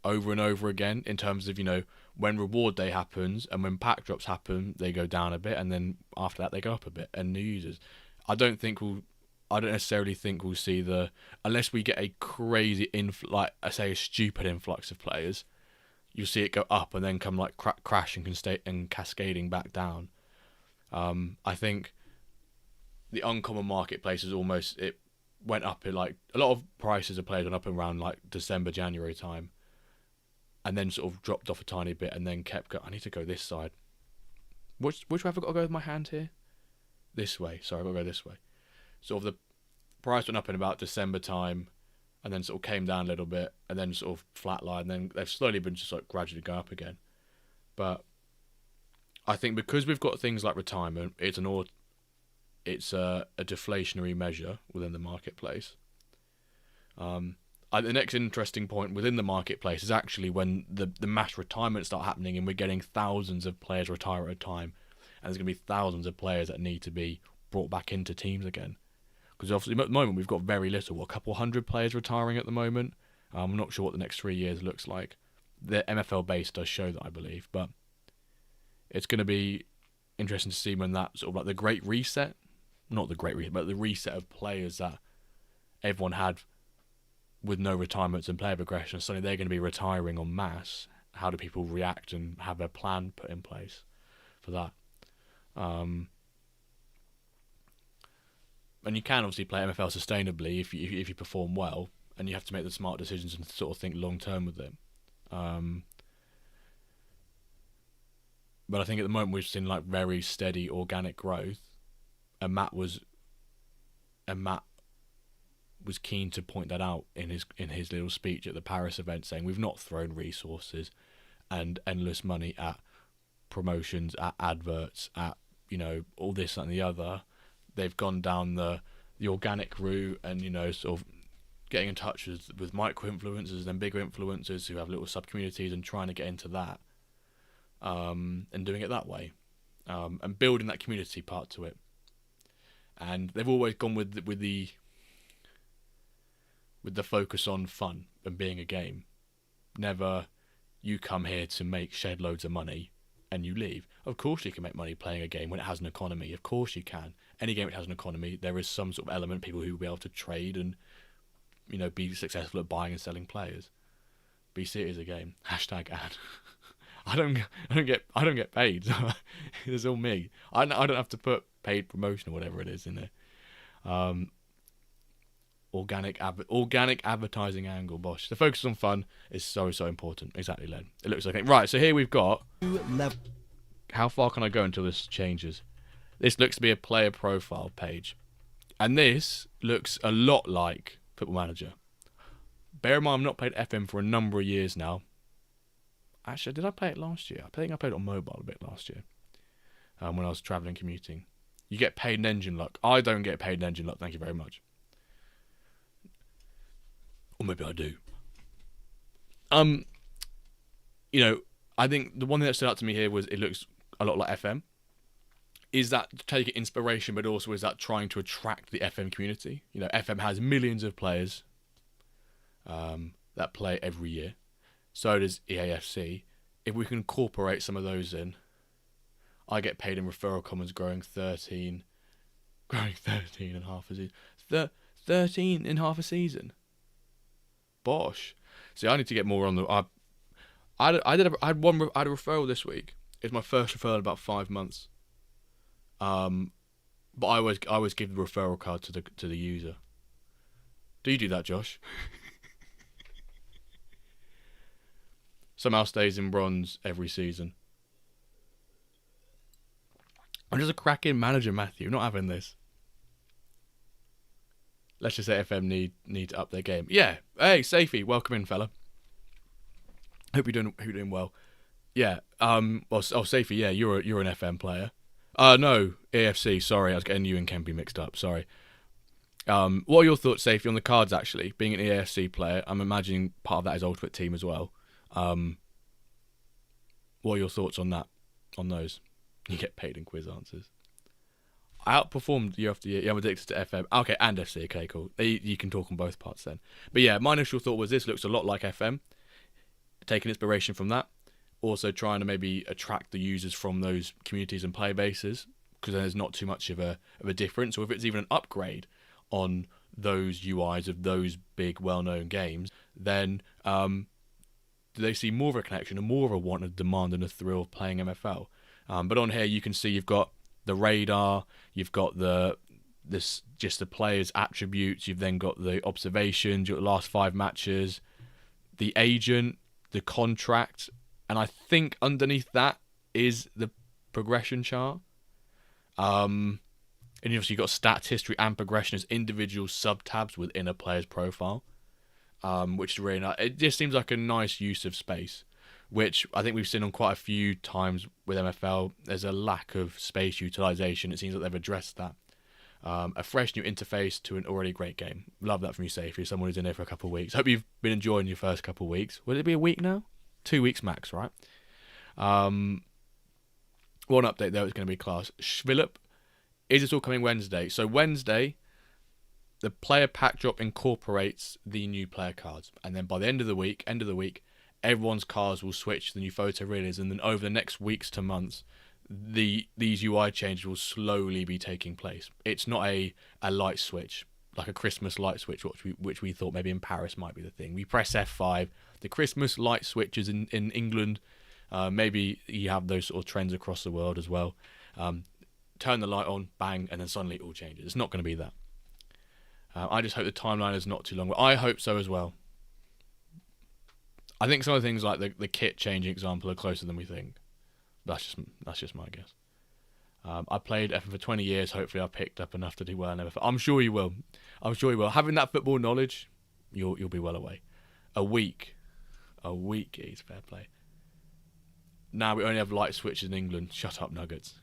over and over again, in terms of, you know, when reward day happens and when pack drops happen, they go down a bit, and then after that they go up a bit. And new users, I don't necessarily think we'll see unless we get a crazy like I say a stupid influx of players, you'll see it go up and then come like crash and cascading back down. I think the uncommon marketplace is almost, it went up in like a lot of prices of players went up around like December, January time, and then sort of dropped off a tiny bit and then kept going. I need to go this side. Which way have I got to go with my hand here? This way. Sorry, I've got to go this way. Sort of the price went up in about December time, and then sort of came down a little bit, and then sort of flatlined, and then they've slowly been just like gradually go up again. But I think because we've got things like retirement, it's a deflationary measure within the marketplace. The next interesting point within the marketplace is actually when the mass retirements start happening, and we're getting thousands of players retire at a time, and there's going to be thousands of players that need to be brought back into teams again. Because obviously at the moment we've got very little, a couple hundred players retiring at the moment. I'm not sure what the next 3 years looks like. The MFL base does show that, I believe, but it's going to be interesting to see when that sort of like the great reset, not the great reset, but the reset of players that everyone had with no retirements and player progression, suddenly they're going to be retiring en masse. How do people react and have a plan put in place for that? And you can obviously play MFL sustainably if you perform well, and you have to make the smart decisions and sort of think long term with it. But I think at the moment we've seen like very steady organic growth, and Matt was keen to point that out in his little speech at the Paris event, saying we've not thrown resources and endless money at promotions, at adverts, at all this and the other. They've gone down the organic route and sort of getting in touch with micro influencers and then bigger influencers who have little sub communities and trying to get into that, and doing it that way, and building that community part to it. And they've always gone with the focus on fun and being a game. Never, you come here to shed loads of money and you leave. Of course you can make money playing a game when it has an economy. Of course you can. Any game that has an economy, there is some sort of element, people who will be able to trade and be successful at buying and selling players. BC it is a game. Hashtag ad. I don't get paid. It's all me. I don't have to put paid promotion or whatever it is in there. Organic advertising angle, bosh. The focus on fun is so important. Exactly, Len. It looks like it. Right, so here we've got... How far can I go until this changes? This looks to be a player profile page. And this looks a lot like Football Manager. Bear in mind, I've not played FM for a number of years now. Actually, did I play it last year? I think I played it on mobile a bit last year. When I was travelling, commuting. You get paid in engine luck. I don't get paid in engine luck, thank you very much. Or maybe I do. I think the one thing that stood out to me here was it looks a lot like FM. Is that taking inspiration, but also is that trying to attract the FM community? FM has millions of players that play every year. So does EAFC. If we can incorporate some of those in, I get paid in referral commons growing 13 in half a season. 13 in half a season. Bosh. See, I need to get more on the. I had a referral this week. It's my first referral in about 5 months. But I always give the referral card to the user. Do you do that, Josh? Somehow stays in bronze every season. I'm just a cracking manager, Matthew. Not having this. Let's just say FM need to up their game. Yeah. Hey, Safey, welcome in, fella. Hope you're doing well. Yeah. Safey, yeah, you're an FM player. No, AFC. Sorry, I was getting you and Kempy mixed up. Sorry. What are your thoughts, Safey, on the cards? Actually, being an AFC player, I'm imagining part of that is Ultimate Team as well. What are your thoughts on that? On those, you get paid in quiz answers. I outperformed year after year. Yeah, I'm addicted to FM. Okay, and FC. Okay, cool. You can talk on both parts then. But yeah, my initial thought was this looks a lot like FM. Taking inspiration from that. Also trying to maybe attract the users from those communities and play bases, because there's not too much of a difference. Or if it's even an upgrade on those UIs of those big well-known games, then do they see more of a connection and more of a want, a demand, and a thrill of playing MFL? But on here you can see you've got the radar, you've got the players' attributes, you've then got the observations, your last 5 matches, the agent, the contract, and I think underneath that is the progression chart. And obviously you've got stats, history, and progression as individual sub-tabs within a player's profile, which is really nice. It just seems like a nice use of space, which I think we've seen on quite a few times with MFL. There's a lack of space utilization. It seems like they've addressed that. A fresh new interface to an already great game. Love that from you, Safe. You're someone who's in there for a couple of weeks. Hope you've been enjoying your first couple of weeks. Will it be a week now? 2 weeks max, right? One update there, it's going to be class. Schwillup, is this all coming Wednesday? So Wednesday, the player pack drop incorporates the new player cards, and then by the end of the week, everyone's cards will switch to the new photo readers, and then over the next weeks to months, these UI changes will slowly be taking place. It's not a light switch, like a Christmas light switch, which we thought maybe in Paris might be the thing. We press F5, the Christmas light switches in England. Maybe you have those sort of trends across the world as well. Turn the light on, bang, and then suddenly it all changes. It's not going to be that. I just hope the timeline is not too long. I hope so as well. I think some of the things like the kit changing example are closer than we think. That's just my guess. I played FM for 20 years. Hopefully I picked up enough to do well in MFL. I'm sure you will. Having that football knowledge, you'll be well away. A week is fair play. Now we only have light switches in England. Shut up, Nuggets.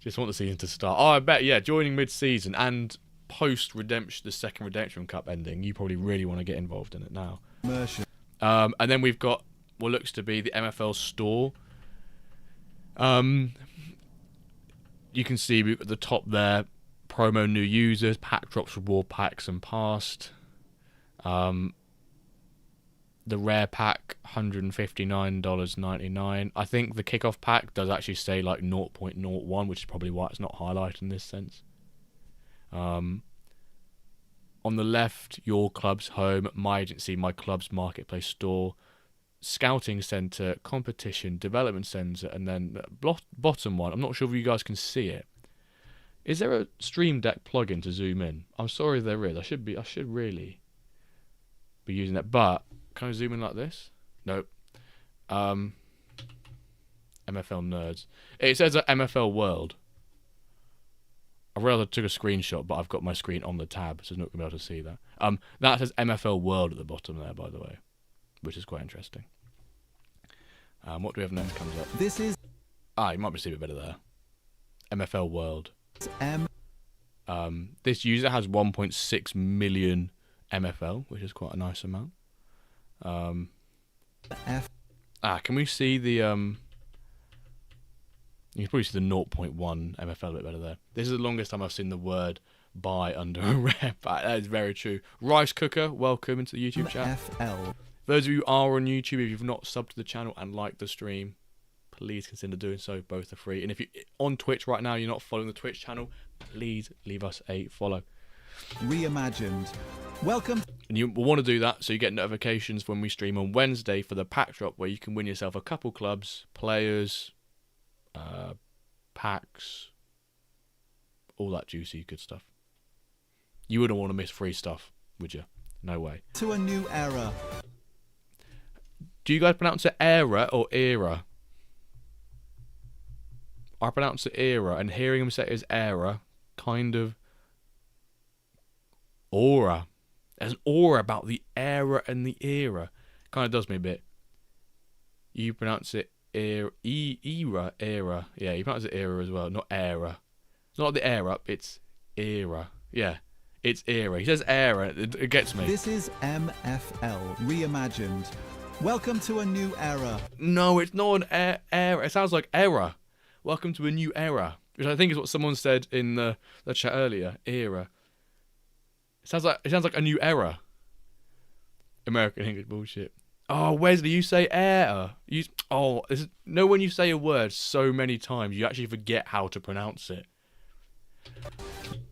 Just want the season to start. Oh, I bet, yeah, joining mid-season and post-redemption, the second Redemption Cup ending, you probably really want to get involved in it now. And then we've got what looks to be the MFL store. You can see at the top there, promo new users, pack drops, reward packs, and past. The rare pack, $159.99. I think the kickoff pack does actually say like 0.01, which is probably why it's not highlighted in this sense. On the left, your club's home, my agency, my club's marketplace store, scouting center, competition, development center, and then bottom one. I'm not sure if you guys can see it. Is there a Stream Deck plugin to zoom in? I'm sorry there is. I should really be using that, but can I zoom in like this? Nope. MFL nerds. It says MFL World. I realised I took a screenshot, but I've got my screen on the tab, so it's not going to be able to see that. That says MFL World at the bottom there, by the way, which is quite interesting. What do we have next comes up? This is... you might be seeing it better there. MFL World. M. This user has 1.6 million MFL, which is quite a nice amount. F. Can we see the you can probably see the 0.1 MFL a bit better there. This is the longest time I've seen the word buy under a rep. That is very true. Rice Cooker, welcome into the YouTube chat. MFL. For those of you who are on YouTube, if you've not subbed to the channel and liked the stream, please consider doing so. Both are free. And if you're on Twitch right now, you're not following the Twitch channel, please leave us a follow. Reimagined. Welcome. And you will want to do that so you get notifications when we stream on Wednesday for the pack drop, where you can win yourself a couple clubs, players, packs, all that juicy good stuff. You wouldn't want to miss free stuff, would you? No way. To a new era. Do you guys pronounce it era or era? I pronounce it era, and hearing him say it as era, kind of aura. There's an aura about the era and the era. Kind of does me a bit. You pronounce it era. Yeah, you pronounce it era as well, not era. It's not the air up, it's era. Yeah, it's era. He says era, it gets me. This is MFL Reimagined. Welcome to a new era. No, it's not an era. It sounds like error. Welcome to a new era, which I think is what someone said in the chat earlier. Era. It sounds like a new era. American English bullshit. Oh, Wesley, you say error. Know when you say a word so many times, you actually forget how to pronounce it.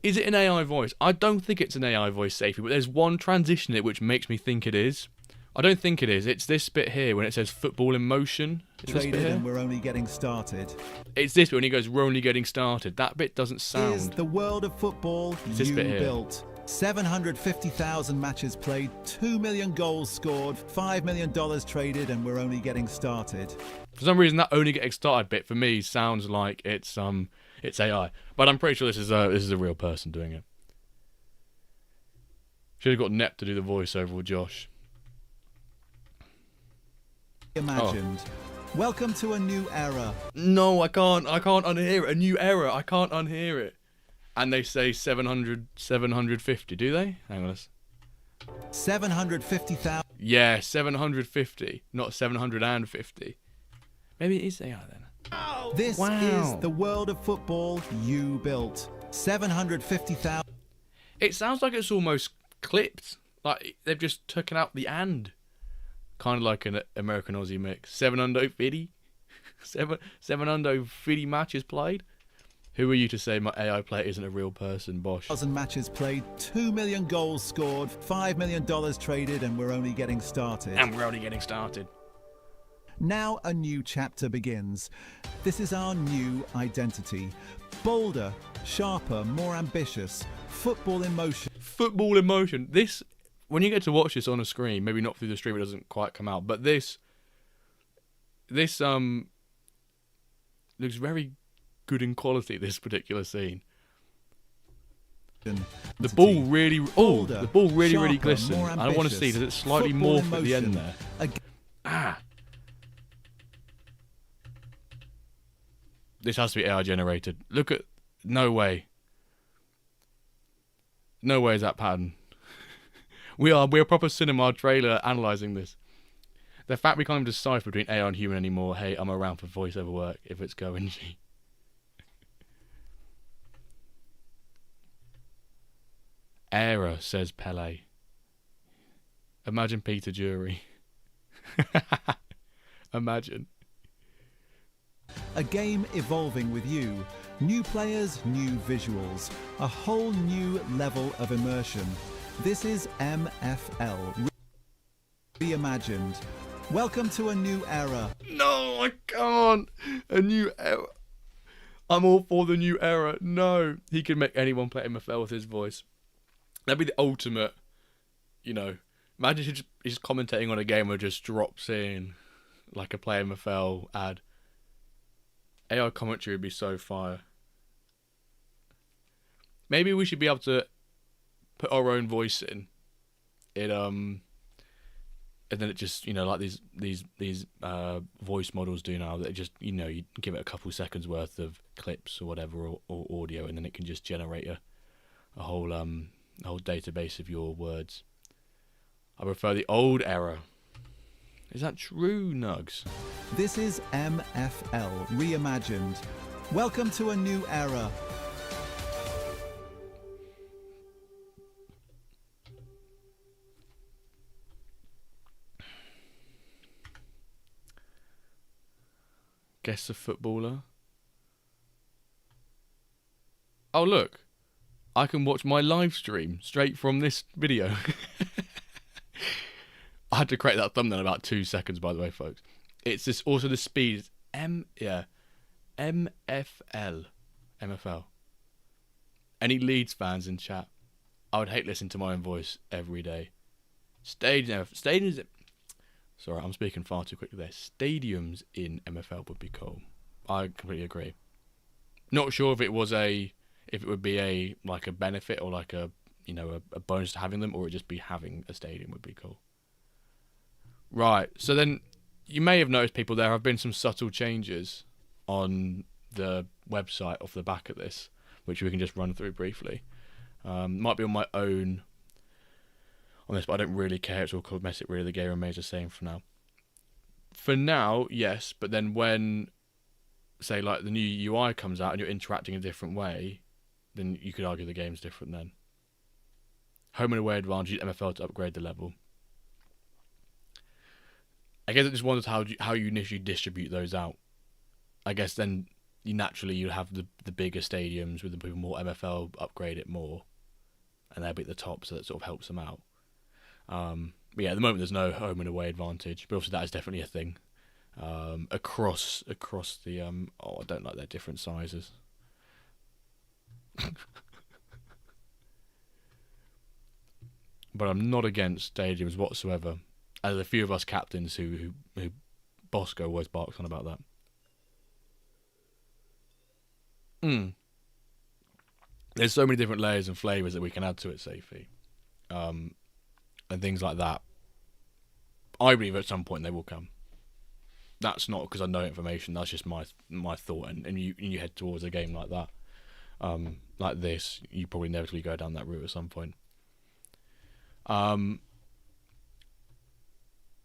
Is it an AI voice? I don't think it's an AI voice, Safety, but there's one transition in it which makes me think it is. I don't think it is. It's this bit here when it says football in motion. Traded and we're only getting started. It's this bit when he goes, we're only getting started. That bit doesn't sound. Is the world of football you built. 750,000 matches played, 2 million goals scored, $5 million traded, and we're only getting started. For some reason, that only getting started bit for me sounds like it's AI, but I'm pretty sure this is a real person doing it. Should have got Nep to do the voiceover with Josh. Imagined. Welcome to a new era. No, I can't unhear it. A new era. I can't unhear it. And they say 750, do they? Hang on. 750,000. Yeah, 750, not 750. Maybe it is AI then. This is the world of football you built. 750,000. It sounds like it's almost clipped. Like they've just taken out the and. Kind of like an American Aussie mix. 750. 750 matches played. Who are you to say my AI player isn't a real person, Bosch? 1,000 matches played, 2 million goals scored, $5 million traded, and we're only getting started. And we're only getting started. Now a new chapter begins. This is our new identity. Bolder, sharper, more ambitious. Football in motion. Football in motion. This, when you get to watch this on a screen, maybe not through the stream, it doesn't quite come out, but this looks very good in quality, this particular scene. The ball really, Bolder, the ball really sharper, glistens. more I want to see, does it slightly Football in morph at the end motion. there? This has to be AI generated. Look at, no way. No way is that pattern. We're a proper cinema trailer analysing this. The fact we can't even decipher between AI and human anymore. Hey, I'm around for voiceover work if it's going. Error, says Pele. Imagine Peter Jury. Imagine. A game evolving with you. New players, new visuals. A whole new level of immersion. This is MFL. Reimagined. Welcome to a new era. No, I can't. A new era. I'm all for the new era. No. He can make anyone play MFL with his voice. That'd be the ultimate, imagine he's just commentating on a game where it just drops in like a play MFL ad. AI commentary would be so fire. Maybe we should be able to put our own voice in it, and then it just, like these voice models do now, that it just, you give it a couple seconds worth of clips or whatever, or audio, and then it can just generate a whole database of your words. I prefer the old era. Is that true, Nugs? This is MFL Reimagined. Welcome to a new era. Guess the footballer. Oh, look. I can watch my live stream straight from this video. I had to create that thumbnail in about 2 seconds, by the way, folks. It's this also the speed. MFL. MFL. Any Leeds fans in chat? I would hate listening to my own voice every day. Stadiums. Sorry, I'm speaking far too quickly there. Stadiums in MFL would be cool. I completely agree. Not sure if it would be a benefit or like a bonus to having them, or it just be having a stadium would be cool. Right. So then you may have noticed, people, there have been some subtle changes on the website off the back of this, which we can just run through briefly. Might be on my own on this, but I don't really care. It's all cosmetic, really. The game remains the same for now. For now, yes, but then when, say, like the new UI comes out and you're interacting in a different way, then you could argue the game's different then. Home and away advantage, MFL to upgrade the level. I guess I just wondered how you initially distribute those out. I guess then you have the bigger stadiums with the people more MFL upgrade it more, and they'll be at the top, so that sort of helps them out. But yeah, at the moment there's no home and away advantage, but obviously that is definitely a thing. Across the I don't like their different sizes. But I'm not against stadiums whatsoever. There's a few of us captains who Bosco always barks on about that. There's so many different layers and flavours that we can add to it, Safi. And things like that. I believe at some point they will come. That's not because I know information, that's just my thought, and you head towards a game like that. Like this, you probably inevitably go down that route at some point.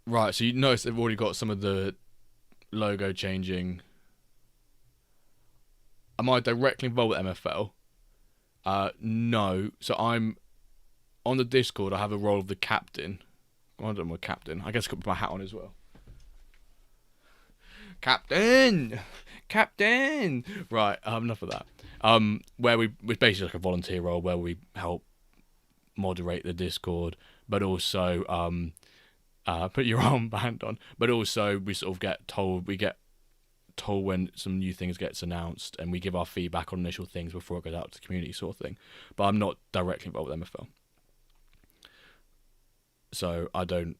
Right, so you notice they've already got some of the logo changing. Am I directly involved with MFL? No. So I'm on the Discord, I have a role of the captain. Well, I don't know, captain. I guess I could put my hat on as well. Captain! Captain! Right, enough of that. Where it's basically like a volunteer role where we help moderate the Discord, but also put your armband on. But also we sort of get told when some new things gets announced, and we give our feedback on initial things before it goes out to the community, sort of thing. But I'm not directly involved with MFL, so I don't,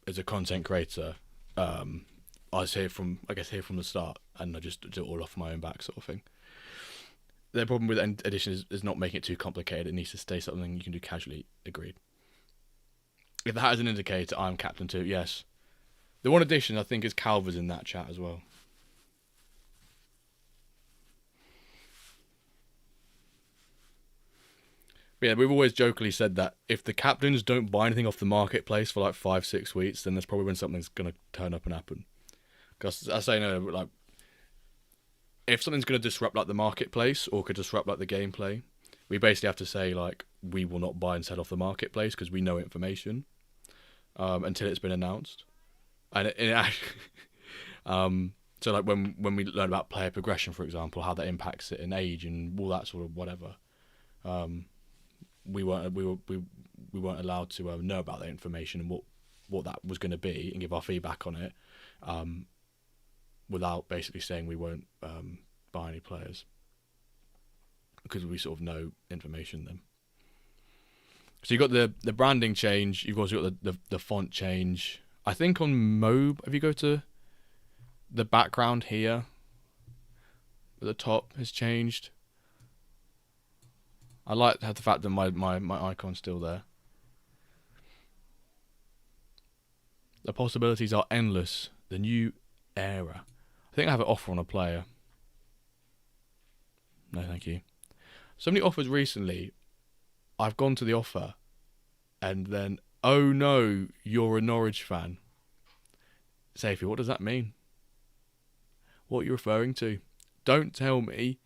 as a content creator, I was here from the start, and I just do it all off my own back, sort of thing. The problem with edition is not making it too complicated. It needs to stay something you can do casually. Agreed. If that is an indicator, I'm captain too. Yes. The one addition I think is Calver's in that chat as well. But yeah, we've always jokingly said that if the captains don't buy anything off the marketplace for like 5-6 weeks, then that's probably when something's going to turn up and happen. Because I say, like, if something's going to disrupt like the marketplace or could disrupt like the gameplay, we basically have to say like we will not buy and sell off the marketplace because we know information until it's been announced. And it actually, so like when we learn about player progression, for example, how that impacts it in age and all that sort of whatever, we weren't allowed to know about that information and what that was going to be and give our feedback on it, without basically saying we won't buy any players because we sort of know information then. So you've got the branding change. You've also got the font change. I think on Mob, if you go to the background here, at the top has changed. I like the fact that my icon's still there. The possibilities are endless. The new era. I think I have an offer on a player. No, thank you. So many offers recently. I've gone to the offer, and then, oh no, you're a Norwich fan. Safety, what does that mean? What are you referring to? Don't tell me,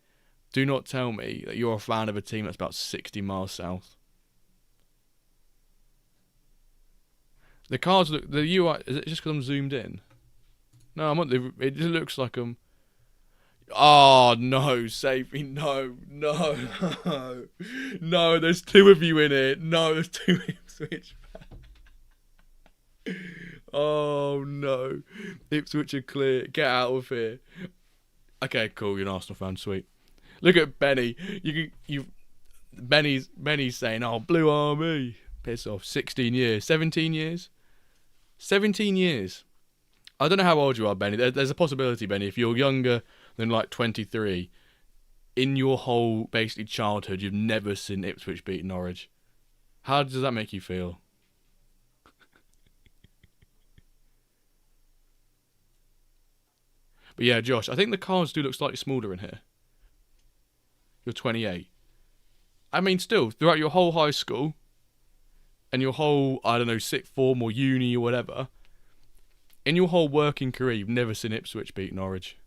do not tell me that you're a fan of a team that's about 60 miles south. The cards look, the UI, is it just because I'm zoomed in? No, it just looks like I'm... Oh, no, Safety, no. No, there's two of you in it. No, there's two Ipswich fans. Oh, no. Ipswich are clear. Get out of here. Okay, cool, you're an Arsenal fan, sweet. Look at Benny. Benny's saying, oh, Blue Army. Piss off. 16 years. 17 years? 17 years. I don't know how old you are, Benny. There's a possibility, Benny, if you're younger than like 23, in your whole basically childhood, you've never seen Ipswich beat Norwich. How does that make you feel? But yeah, Josh, I think the cards do look slightly smaller in here. You're 28. I mean, still, throughout your whole high school and your whole, I don't know, sixth form or uni or whatever, in your whole working career, you've never seen Ipswich beat Norwich.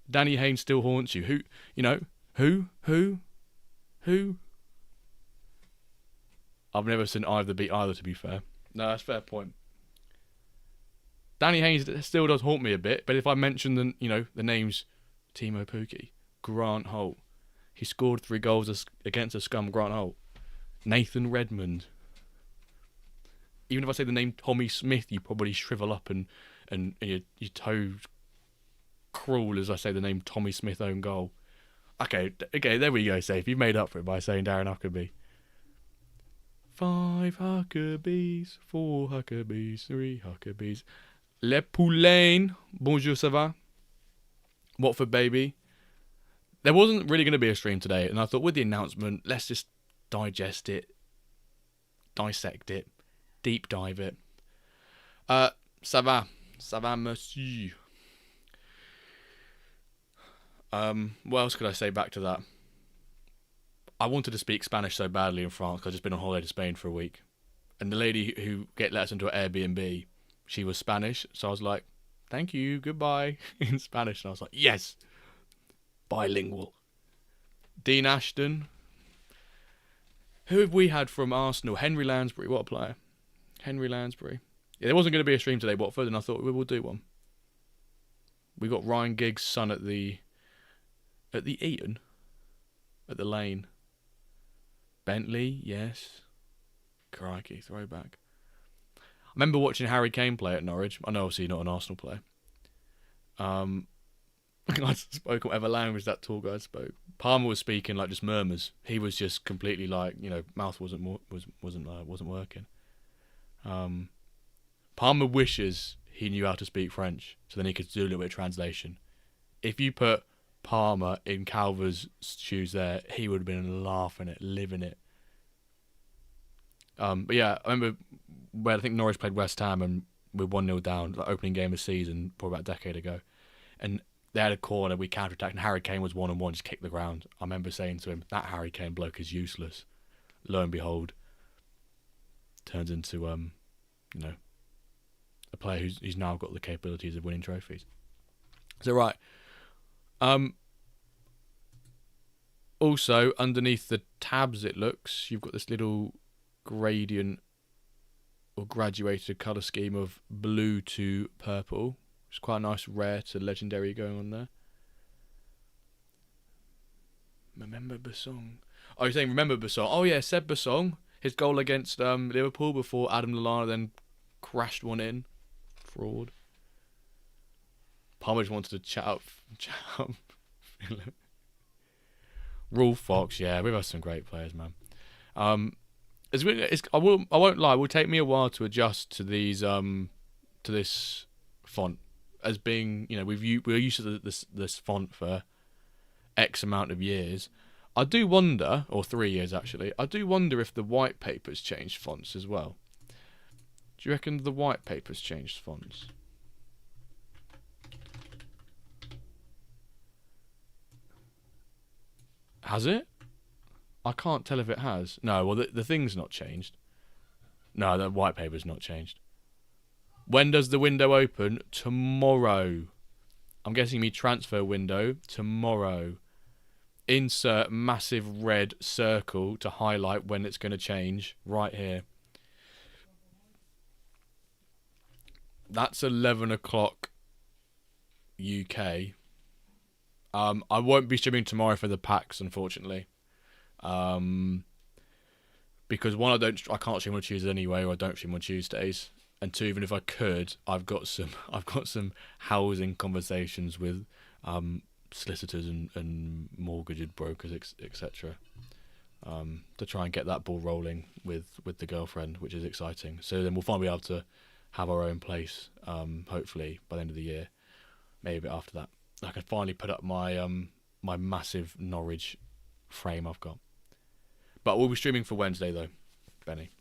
Danny Haynes still haunts you. Who? I've never seen either beat either, to be fair. No, that's a fair point. Danny Haynes still does haunt me a bit, but if I mention the names Timo Pukki, Grant Holt, he scored 3 goals against a scum Grant Holt, Nathan Redmond. Even if I say the name Tommy Smith, you probably shrivel up and your toes crawl as I say the name Tommy Smith own goal. Okay, there we go, Safe. You've made up for it by saying Darren Huckabee. 5 Huckabees, 4 Huckabees, 3 Huckabees. Le Poulain, bonjour, ça va? Watford, baby. There wasn't really going to be a stream today, and I thought with the announcement, let's just digest it, dissect it, deep dive it. Ça va, monsieur. What else could I say back to that? I wanted to speak Spanish so badly in France because I've just been on holiday to Spain for a week. And the lady who let us into an Airbnb, she was Spanish. So I was like, thank you, goodbye, in Spanish. And I was like, yes, bilingual. Dean Ashton, Who have we had from Arsenal? Henry Lansbury, what a player. Henry Lansbury. Yeah, there wasn't going to be a stream today, Watford, and I thought we will do one. We got Ryan Giggs' son at the Eton, at the Lane. Bentley, yes. Crikey, throwback. I remember watching Harry Kane play at Norwich. I know, obviously, not an Arsenal player. I spoke whatever language that tall guy spoke. Palmer was speaking like just murmurs. He was just completely like, mouth wasn't working. Palmer wishes he knew how to speak French, so then he could do a little bit of translation. If you put Palmer in Calver's shoes there, he would have been laughing it, living it. But yeah, I remember when I think Norwich played West Ham and we're 1-0 down, the opening game of the season, probably about a decade ago. And they had a corner, we counter-attacked, and Harry Kane was 1-on-1, just kicked the ground. I remember saying to him, that Harry Kane bloke is useless. Lo and behold, turns into, a player who's now got the capabilities of winning trophies. So, right. Also, underneath the tabs, it looks, you've got this little gradient or graduated colour scheme of blue to purple. It's quite a nice rare to legendary going on there. Remember Basong. Oh, you're saying remember Basong. Oh yeah, Seb Basong. His goal against Liverpool before Adam Lallana then crashed one in. Fraud. Palmer just wanted to chat up. Rule Fox, yeah, we've had some great players, man. I won't lie, it will take me a while to adjust to these to this font. As being, we're used to this font for X amount of years. I do wonder, or 3 years actually, I do wonder if the white paper's changed fonts as well. Do you reckon the white paper's changed fonts? Has it? I can't tell if it has. No, well, the thing's not changed. No, the white paper's not changed. When does the window open? Tomorrow. I'm guessing me transfer window tomorrow. Insert massive red circle to highlight when it's going to change right here. That's 11 o'clock UK. I won't be streaming tomorrow for the packs, unfortunately. Because one, I can't stream on Tuesdays anyway, or I don't stream on Tuesdays. And two, even if I could, I've got some housing conversations with solicitors and mortgage brokers, etc. To try and get that ball rolling with the girlfriend, which is exciting. So then we'll finally be able to have our own place, hopefully by the end of the year, maybe a bit after that. I can finally put up my my massive Norwich frame I've got. But we'll be streaming for Wednesday though, Benny.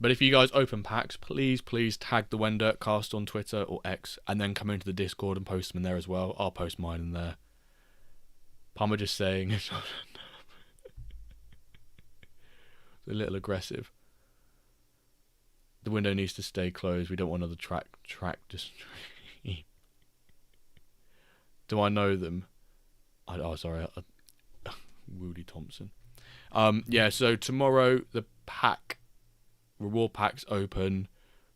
But if you guys open packs, please tag the WenDirtCast on Twitter or X, and then come into the Discord and post them in there as well. I'll post mine in there. Palmer just saying it's a little aggressive. The window needs to stay closed. We don't want another track just. Do I know them? Sorry, Woody Thompson. Yeah. So tomorrow the reward packs open.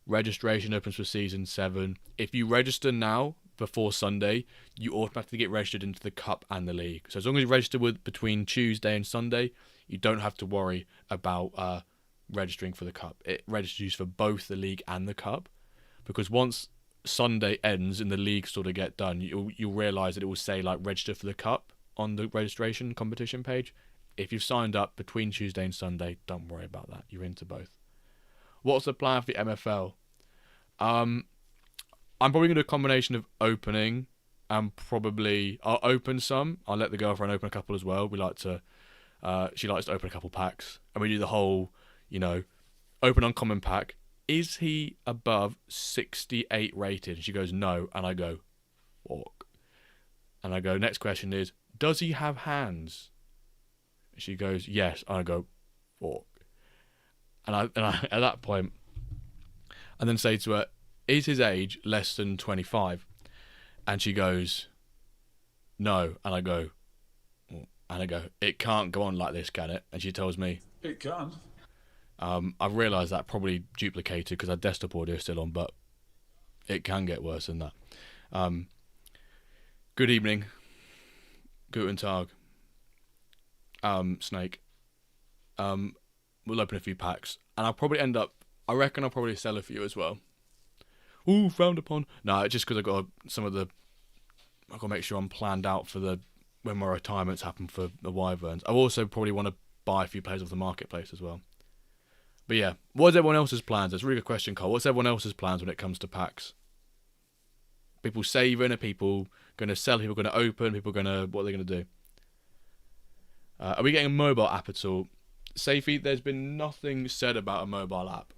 Registration opens for season 7. If you register now before Sunday, you automatically get registered into the cup and the league. So as long as you register between Tuesday and Sunday, you don't have to worry about registering for the cup. It registers for both the league and the cup, because once Sunday ends and the league sort of get done, you'll realise that it will say like register for the cup on the registration competition page. If you've signed up between Tuesday and Sunday, don't worry about that. You're into both. What's the plan for the MFL? I'm probably going to do a combination of opening and I'll open some. I'll let the girlfriend open a couple as well. She likes to open a couple packs, and we do the whole, open uncommon pack. Is he above 68 rated? And she goes, no. And I go, walk. And I go, next question is, does he have hands? And she goes, yes. And I go, walk. And I at that point, and then say to her, is his age less than 25? And she goes, no. And I go, oh. And I go, it can't go on like this, can it? And she tells me, It can. I've realised that probably duplicated because our desktop audio is still on, but it can get worse than that. Good evening. Guten Tag. Snake. We'll open a few packs. And I'll probably I reckon I'll probably sell a few as well. Ooh, frowned upon. No, just because I've got I've got to make sure I'm planned out for when my retirements happen for the Wyverns. I also probably want to buy a few players off the marketplace as well. But yeah, what's everyone else's plans? That's a really good question, Cole. What's everyone else's plans when it comes to packs? People saving? Are people going to sell? People going to open? What are they going to do? Are we getting a mobile app at all? Safety, there's been nothing said about a mobile app.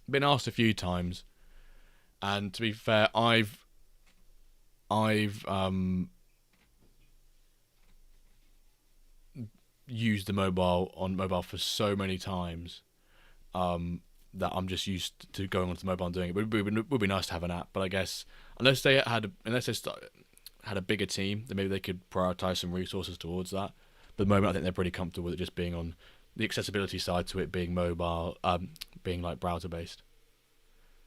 Been asked a few times, and to be fair, I've used the mobile for so many times that I'm just used to going onto the mobile and doing it. It would be nice to have an app, but I guess unless they had a bigger team, then maybe they could prioritize some resources towards that. But at the moment, I think they're pretty comfortable with it just being on the accessibility side to it being mobile, being like browser based.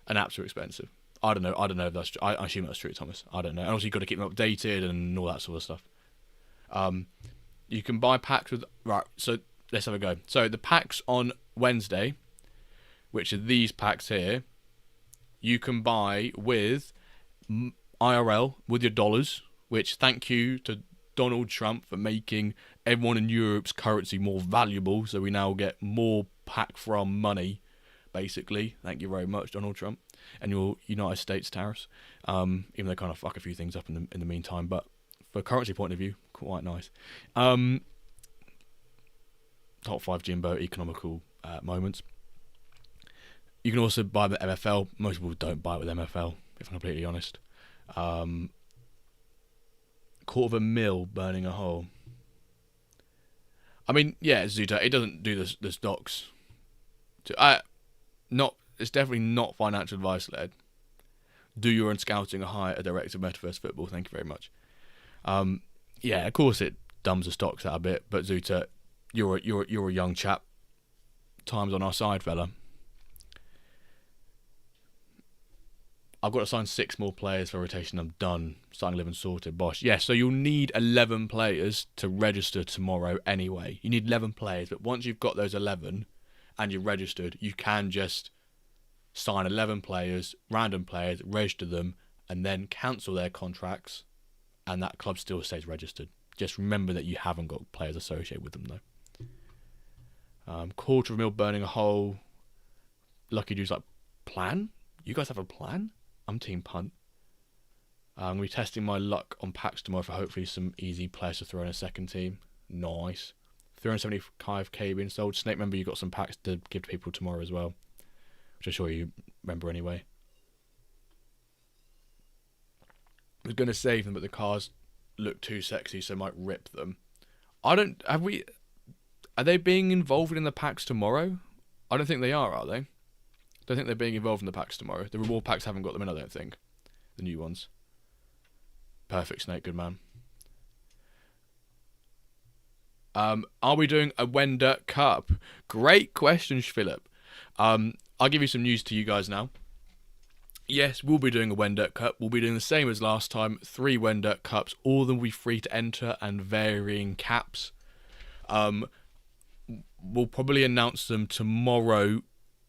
And apps are expensive. I don't know if that's true. I assume that's true, Thomas. I don't know. And also you've got to keep them updated and all that sort of stuff. You can buy packs with... Right, so let's have a go. So the packs on Wednesday, which are these packs here, you can buy with IRL, with your dollars, which thank you to Donald Trump for making everyone in Europe's currency more valuable, so we now get more pack from money, basically. Thank you very much, Donald Trump, and your United States tariffs. Even though they kind of fuck a few things up in the meantime, but for a currency point of view, quite nice. Top 5 Jimbo economical moments. You can also buy the MFL. Most people don't buy it with MFL, if I'm completely honest. $250,000 burning a hole. I mean, yeah, Zuta, it doesn't do the stocks. It's definitely not financial advice led. Do your own scouting or hire a director of Metaverse Football. Thank you very much. Yeah, of course it dumbs the stocks out a bit, but Zuta, you're a young chap. Time's on our side, fella. I've got to sign 6 more players for rotation. I'm done. Starting 11 sorted. Bosh. Yeah, so you'll need 11 players to register tomorrow anyway. You need 11 players, but once you've got those 11 and you're registered, you can just sign 11 players, random players, register them, and then cancel their contracts, and that club still stays registered. Just remember that you haven't got players associated with them, though. $250,000 burning a hole. Lucky dude's like, plan? You guys have a plan? I'm team punt. I'm going to be testing my luck on packs tomorrow for hopefully some easy players to throw in a second team. Nice. 375k being sold. Snake, remember you got some packs to give to people tomorrow as well, which I'm sure you remember anyway. I was going to save them, but the cars look too sexy, so I might rip them. Are they being involved in the packs tomorrow? I don't think they are they? Don't think they're being involved in the packs tomorrow. The reward packs haven't got them in, I don't think. The new ones. Perfect, Snake, good man. Are we doing a Wender Cup? Great question, Philip. I'll give you some news to you guys now. Yes, we'll be doing a Wender Cup. We'll be doing the same as last time. 3 Wender Cups. All of them will be free to enter and varying caps. We'll probably announce them tomorrow,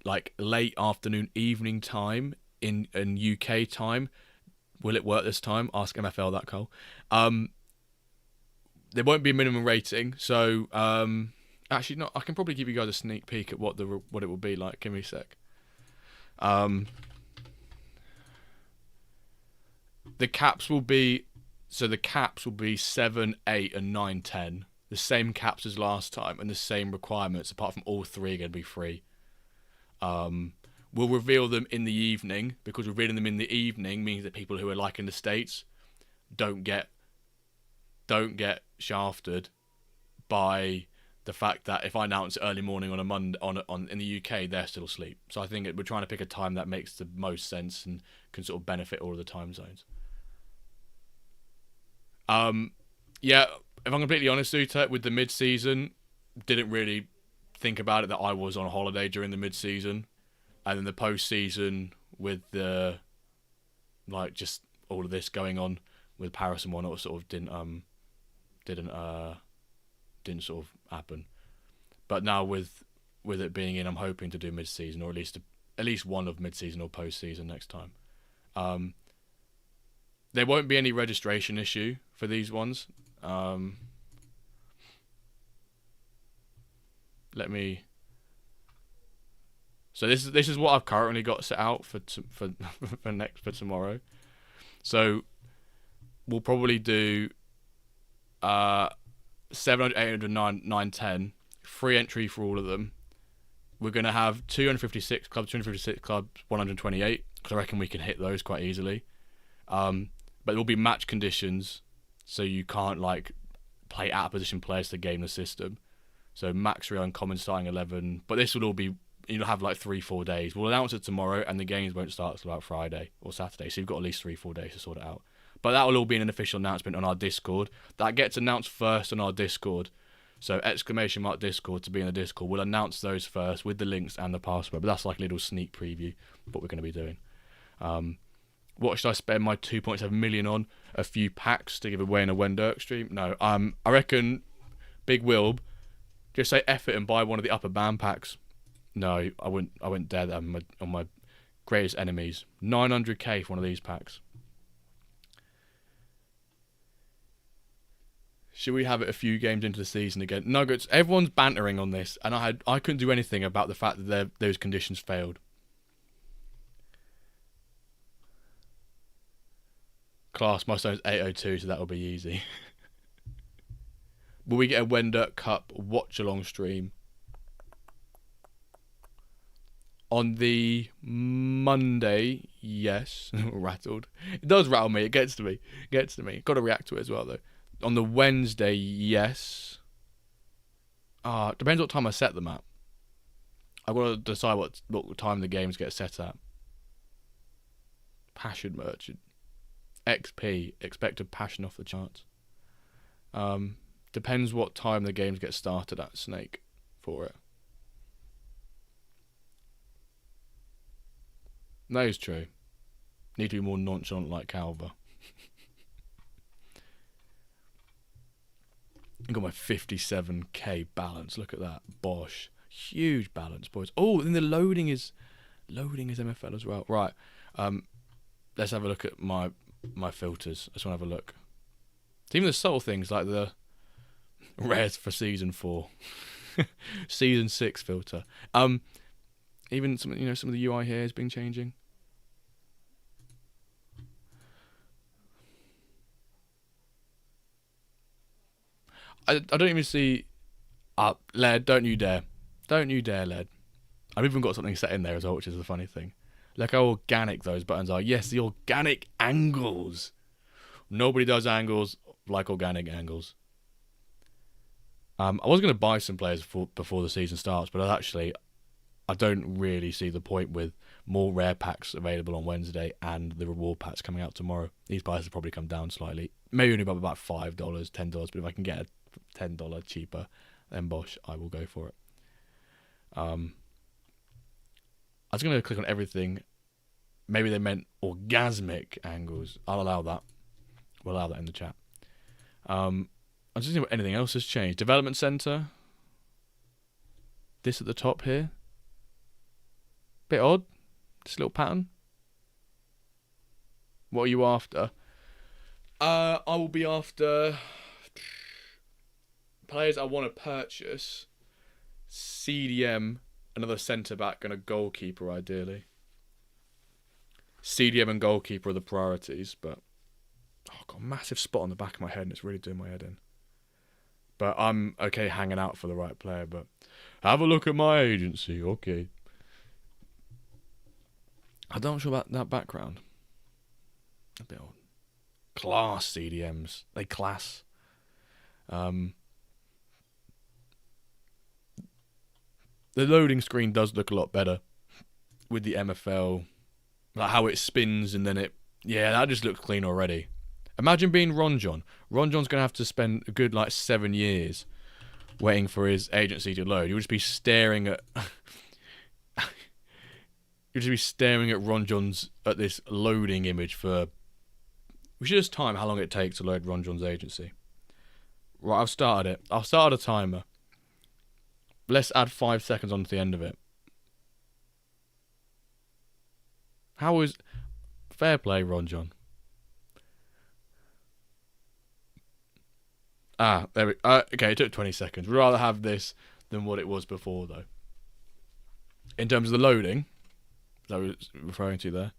like late afternoon, evening time in UK time. Will it work this time? Ask MFL that, Cole. There won't be a minimum rating, so actually, no. I can probably give you guys a sneak peek at what it will be like. Give me a sec. The caps will be 7, 8, and 9, 10. The same caps as last time and the same requirements, apart from all 3 are going to be free. We'll reveal them in the evening, because revealing them in the evening means that people who are like in the States don't get shafted by the fact that if I announce it early morning on a Monday in the UK, they're still asleep. So I think we're trying to pick a time that makes the most sense and can sort of benefit all of the time zones. Yeah, if I'm completely honest, Uta, with the mid-season, didn't really think about it that I was on holiday during the mid-season, and then the post-season with the just all of this going on with Paris and whatnot sort of didn't sort of happen. But now with it being in, I'm hoping to do mid-season, or at least one of mid-season or post-season next time. There won't be any registration issue for these ones. So this is what I've currently got set out for tomorrow. So we'll probably do 700, 800, 910 free entry for all of them. We're gonna have 256 clubs, 128, because I reckon we can hit those quite easily. But there will be match conditions, so you can't play out of position players to game the system. So max real and common starting 11, but this will all be, you'll have 3-4 days. We'll announce it tomorrow, and the games won't start until about Friday or Saturday, so you've got at least 3-4 days to sort it out. But that will all be an official announcement on our Discord. That gets announced first on our Discord. So ! Discord to be in the Discord. We'll announce those first with the links and the password, but that's like a little sneak preview of what we're going to be doing. What should I spend my 2.7 million on? A few packs to give away in a Wendirk stream? No. I reckon Big Wilb, just say F it and buy one of the upper band packs. No, I wouldn't dare that on my greatest enemies. 900k for one of these packs. Should we have it a few games into the season again? Nuggets, everyone's bantering on this, and I couldn't do anything about the fact that those conditions failed. Class, my stone's 802, so that'll be easy. Will we get a Wendirk Cup watch-along stream? On the Monday, yes. Rattled. It does rattle me. It gets to me. Got to react to it as well, though. On the Wednesday, yes. Depends what time I set them at. I've got to decide what time the games get set at. Passion Merchant. XP. Expected passion off the charts. Depends what time the games get started at, Snake, for it. That is true. Need to be more nonchalant like Calver. I got my 57k balance. Look at that. Bosh. Huge balance, boys. Oh, and the loading is MFL as well. Right. Let's have a look at my filters. I just want to have a look. It's even the subtle things like the rares for season 4. Season 6 filter. Even some of the UI here has been changing. I don't even see... Led, don't you dare. Don't you dare, Led. I've even got something set in there as well, which is the funny thing. Look how organic those buttons are. Yes, the organic angles. Nobody does angles like organic angles. I was going to buy some players before the season starts, but I don't really see the point with more rare packs available on Wednesday and the reward packs coming out tomorrow. These prices will probably come down slightly. Maybe only by about $5, $10, but if I can get a $10 cheaper, then Bosh, I will go for it. I was going to click on everything. Maybe they meant orgasmic angles. I'll allow that. We'll allow that in the chat. I'm just seeing what anything else has changed. Development Center. This at the top here. Bit odd. This little pattern. What are you after? I will be after players I want to purchase. CDM, another centre back, and a goalkeeper ideally. CDM and goalkeeper are the priorities, but I've got a massive spot on the back of my head and it's really doing my head in. But I'm okay hanging out for the right player, but have a look at my agency, okay. I'm not sure about that background. A bit odd. Class CDMs. They class. The loading screen does look a lot better with the MFL. Like how it spins and then that just looks clean already. Imagine being Ron John. Ron John's going to have to spend a good, 7 years waiting for his agency to load. You'll just be staring at... You'll just be staring at Ron John's... at this loading image for... We should just time how long it takes to load Ron John's agency. Right, I've started it. I've started a timer. Let's add 5 seconds onto the end of it. How is... Fair play, Ron John. There we... okay, it took 20 seconds. We'd rather have this than what it was before, though. In terms of the loading... That I was referring to there.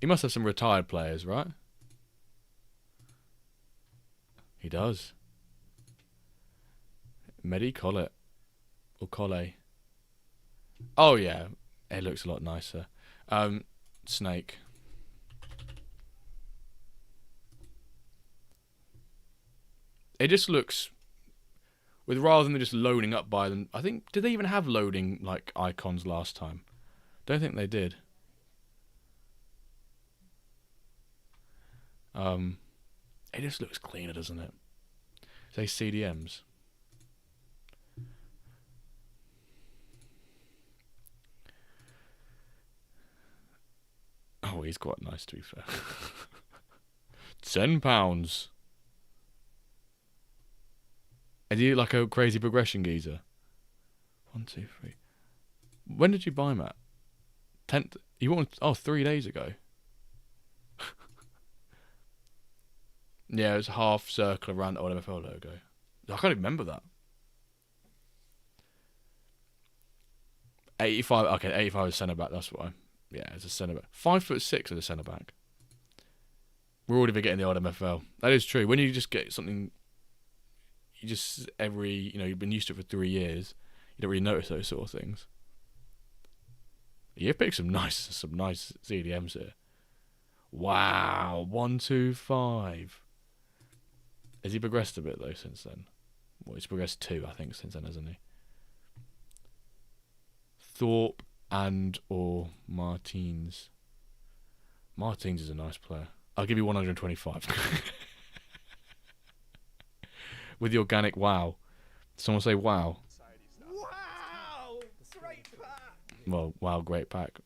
He must have some retired players, right? He does. Mehdi Collet. Or Collet. Oh, yeah. It looks a lot nicer. Snake. It just looks... With rather than just loading up by them... I think... Did they even have loading, icons last time? Don't think they did. It just looks cleaner, doesn't it? Say CDMs. Oh, he's quite nice, to be fair. £10. Is he like a crazy progression geezer? 1, 2, 3. When did you buy him at? 10th? You want? Oh, 3 days ago. Yeah, it was a half circle around the old MFL logo. I can't even remember that. 85. Okay, 85 is centre back. That's why. Yeah, it's a centre back. 5'6" as a centre back. We're already forgetting the old MFL. That is true. When you just get something, you just you've been used to it for 3 years. You don't really notice those sort of things. You've picked some nice CDMs here. Wow, 125. Has he progressed a bit though since then? Well, he's progressed 2, I think, since then, hasn't he? Thorpe and or Martins. Martins is a nice player. I'll give you 125. With the organic wow. Someone say wow. Wow! Great pack! Well, wow, great pack.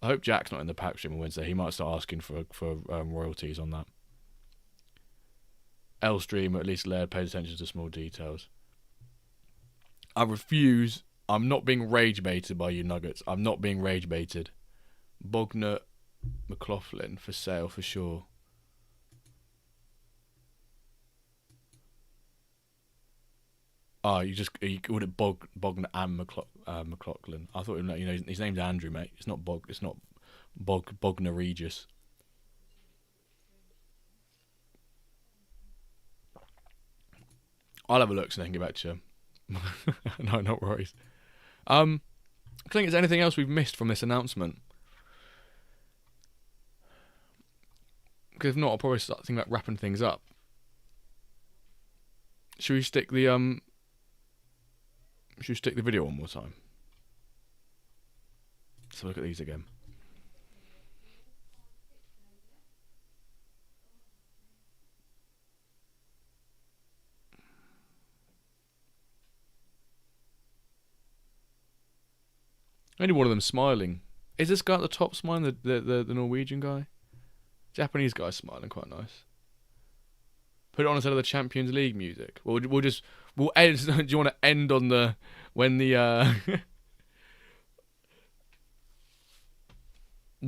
I hope Jack's not in the pack stream on Wednesday. He might start asking for royalties on that. L stream, at least Laird pays attention to small details. I refuse. I'm not being rage baited by you nuggets. I'm not being rage baited. Bogner McLaughlin for sale for sure. Oh, you called it Bogner and McLaughlin. I thought his name's Andrew, mate. It's not Bogner Regis. I'll have a look so I can get back to you. No, not worries. I think there's anything else we've missed from this announcement. Because if not, I'll probably start thinking about wrapping things up. Should we stick the video one more time? Let's have a look at these again. Only one of them smiling. Is this guy at the top smiling? The Norwegian guy? Japanese guy smiling, quite nice. Put it on instead of the Champions League music. We'll end. Do you want to end on when the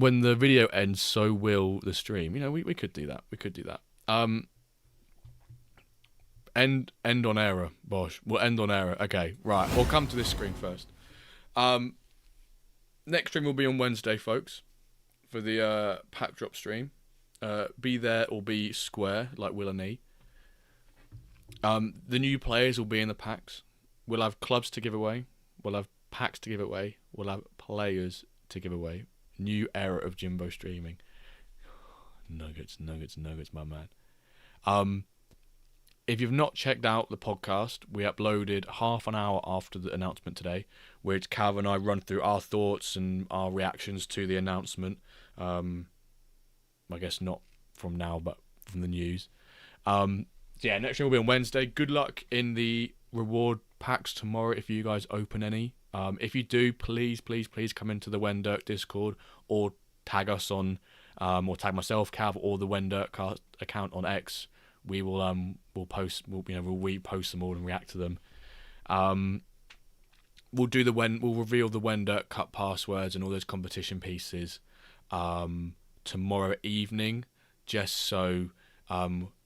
video ends? So will the stream. We could do that. We could do that. End on error, Bosh. We'll end on error. Okay, right. We'll come to this screen first. Next stream will be on Wednesday, folks, for the pack drop stream. Be there or be square, like Will and E. The new players will be in the packs. We'll have clubs to give away. We'll have packs to give away. We'll have players to give away. New era of Jimbo streaming. Nuggets, my man. If you've not checked out the podcast, we uploaded half an hour after the announcement today, which Cav and I run through our thoughts and our reactions to the announcement. I guess not from now, but from the news. Yeah, next one will be on Wednesday. Good luck in the reward packs tomorrow if you guys open any. If you do, please come into the Wendirk Discord or tag us on, or tag myself, Cav, or the Wendirk account on X. We will we'll repost them all and react to them. We'll reveal the Wendirk Cup passwords and all those competition pieces tomorrow evening, just so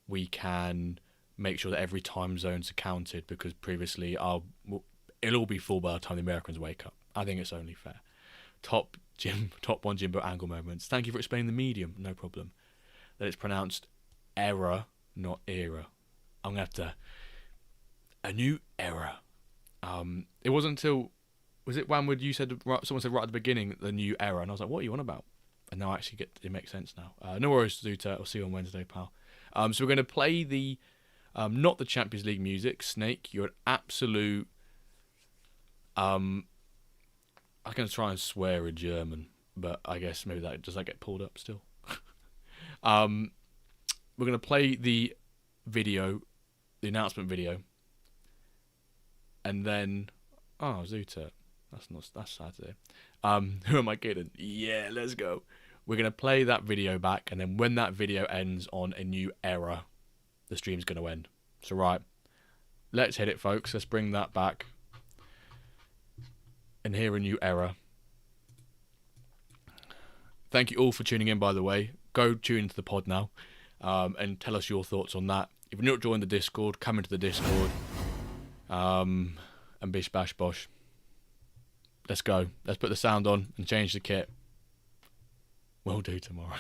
we can make sure that every time zone's accounted, because previously it'll all be full by the time the Americans wake up. I think it's only fair. Top one Jimbo angle moments. Thank you for explaining the medium. No problem. That it's pronounced error, not era. I'm gonna have to a new era. It wasn't until, was it Wanwood, you said, someone said right at the beginning, the new era, and I was like, what are you on about? And now I actually it makes sense now. No worries, Zuta. I'll see you on Wednesday, pal. So we're going to play the, not the Champions League music. Snake, you're an absolute, I'm going to try and swear in German, but I guess maybe does that get pulled up still? We're going to play the video, the announcement video, and then, oh, Zuta, that's sad today. Who am I kidding? Yeah, let's go. We're going to play that video back, and then when that video ends on a new era, the stream's going to end. So, right, let's hit it, folks. Let's bring that back and hear a new era. Thank you all for tuning in, by the way. Go tune into the pod now, and tell us your thoughts on that. If you're not joined the Discord, come into the Discord, and bish bash bosh. Let's go. Let's put the sound on and change the kit. We'll do tomorrow.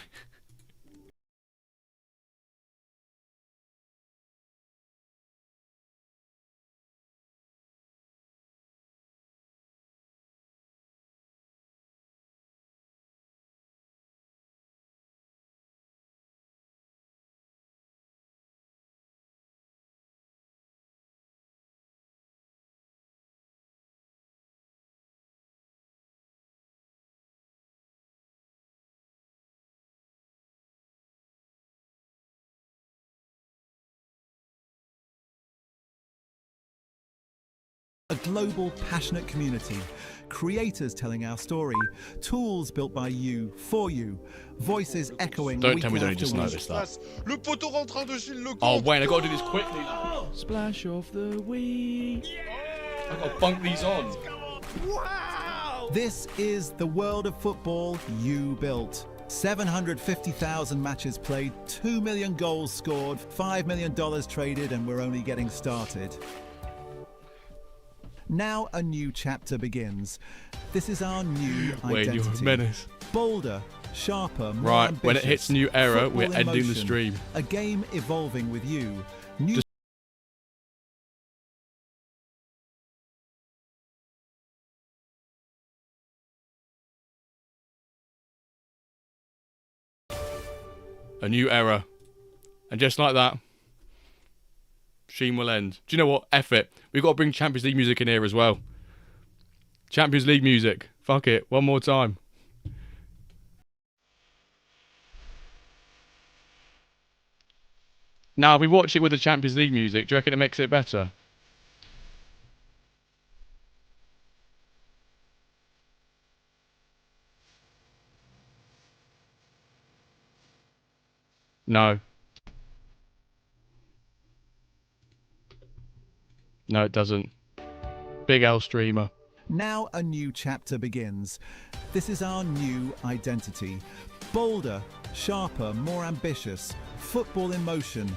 A global, passionate community. Creators telling our story. Tools built by you, for you. Voices echoing Don't week tell me you after just week. noticed that. Le poteau rentrant de Gilles Lecomte. Oh, wait, I got to do this quickly. Splash of the week. I got to bunk these on. Wow! This is the world of football you built. 750,000 matches played, 2 million goals scored, $5 million traded, and we're only getting started. Now a new chapter begins. This is our new Wait, identity. you're a menace. Bolder, sharper, more Right, ambitious. when it hits new era, Football we're in ending the motion. stream. A game evolving with you. New A new era. And just like that, stream will end. Do you know what? F it. We've got to bring Champions League music in here as well. Champions League music. Fuck it. One more time. Now, if we watch it with the Champions League music, do you reckon it makes it better? No. No, it doesn't. Big L streamer. Now a new chapter begins. This is our new identity. Bolder, sharper, more ambitious. Football in motion.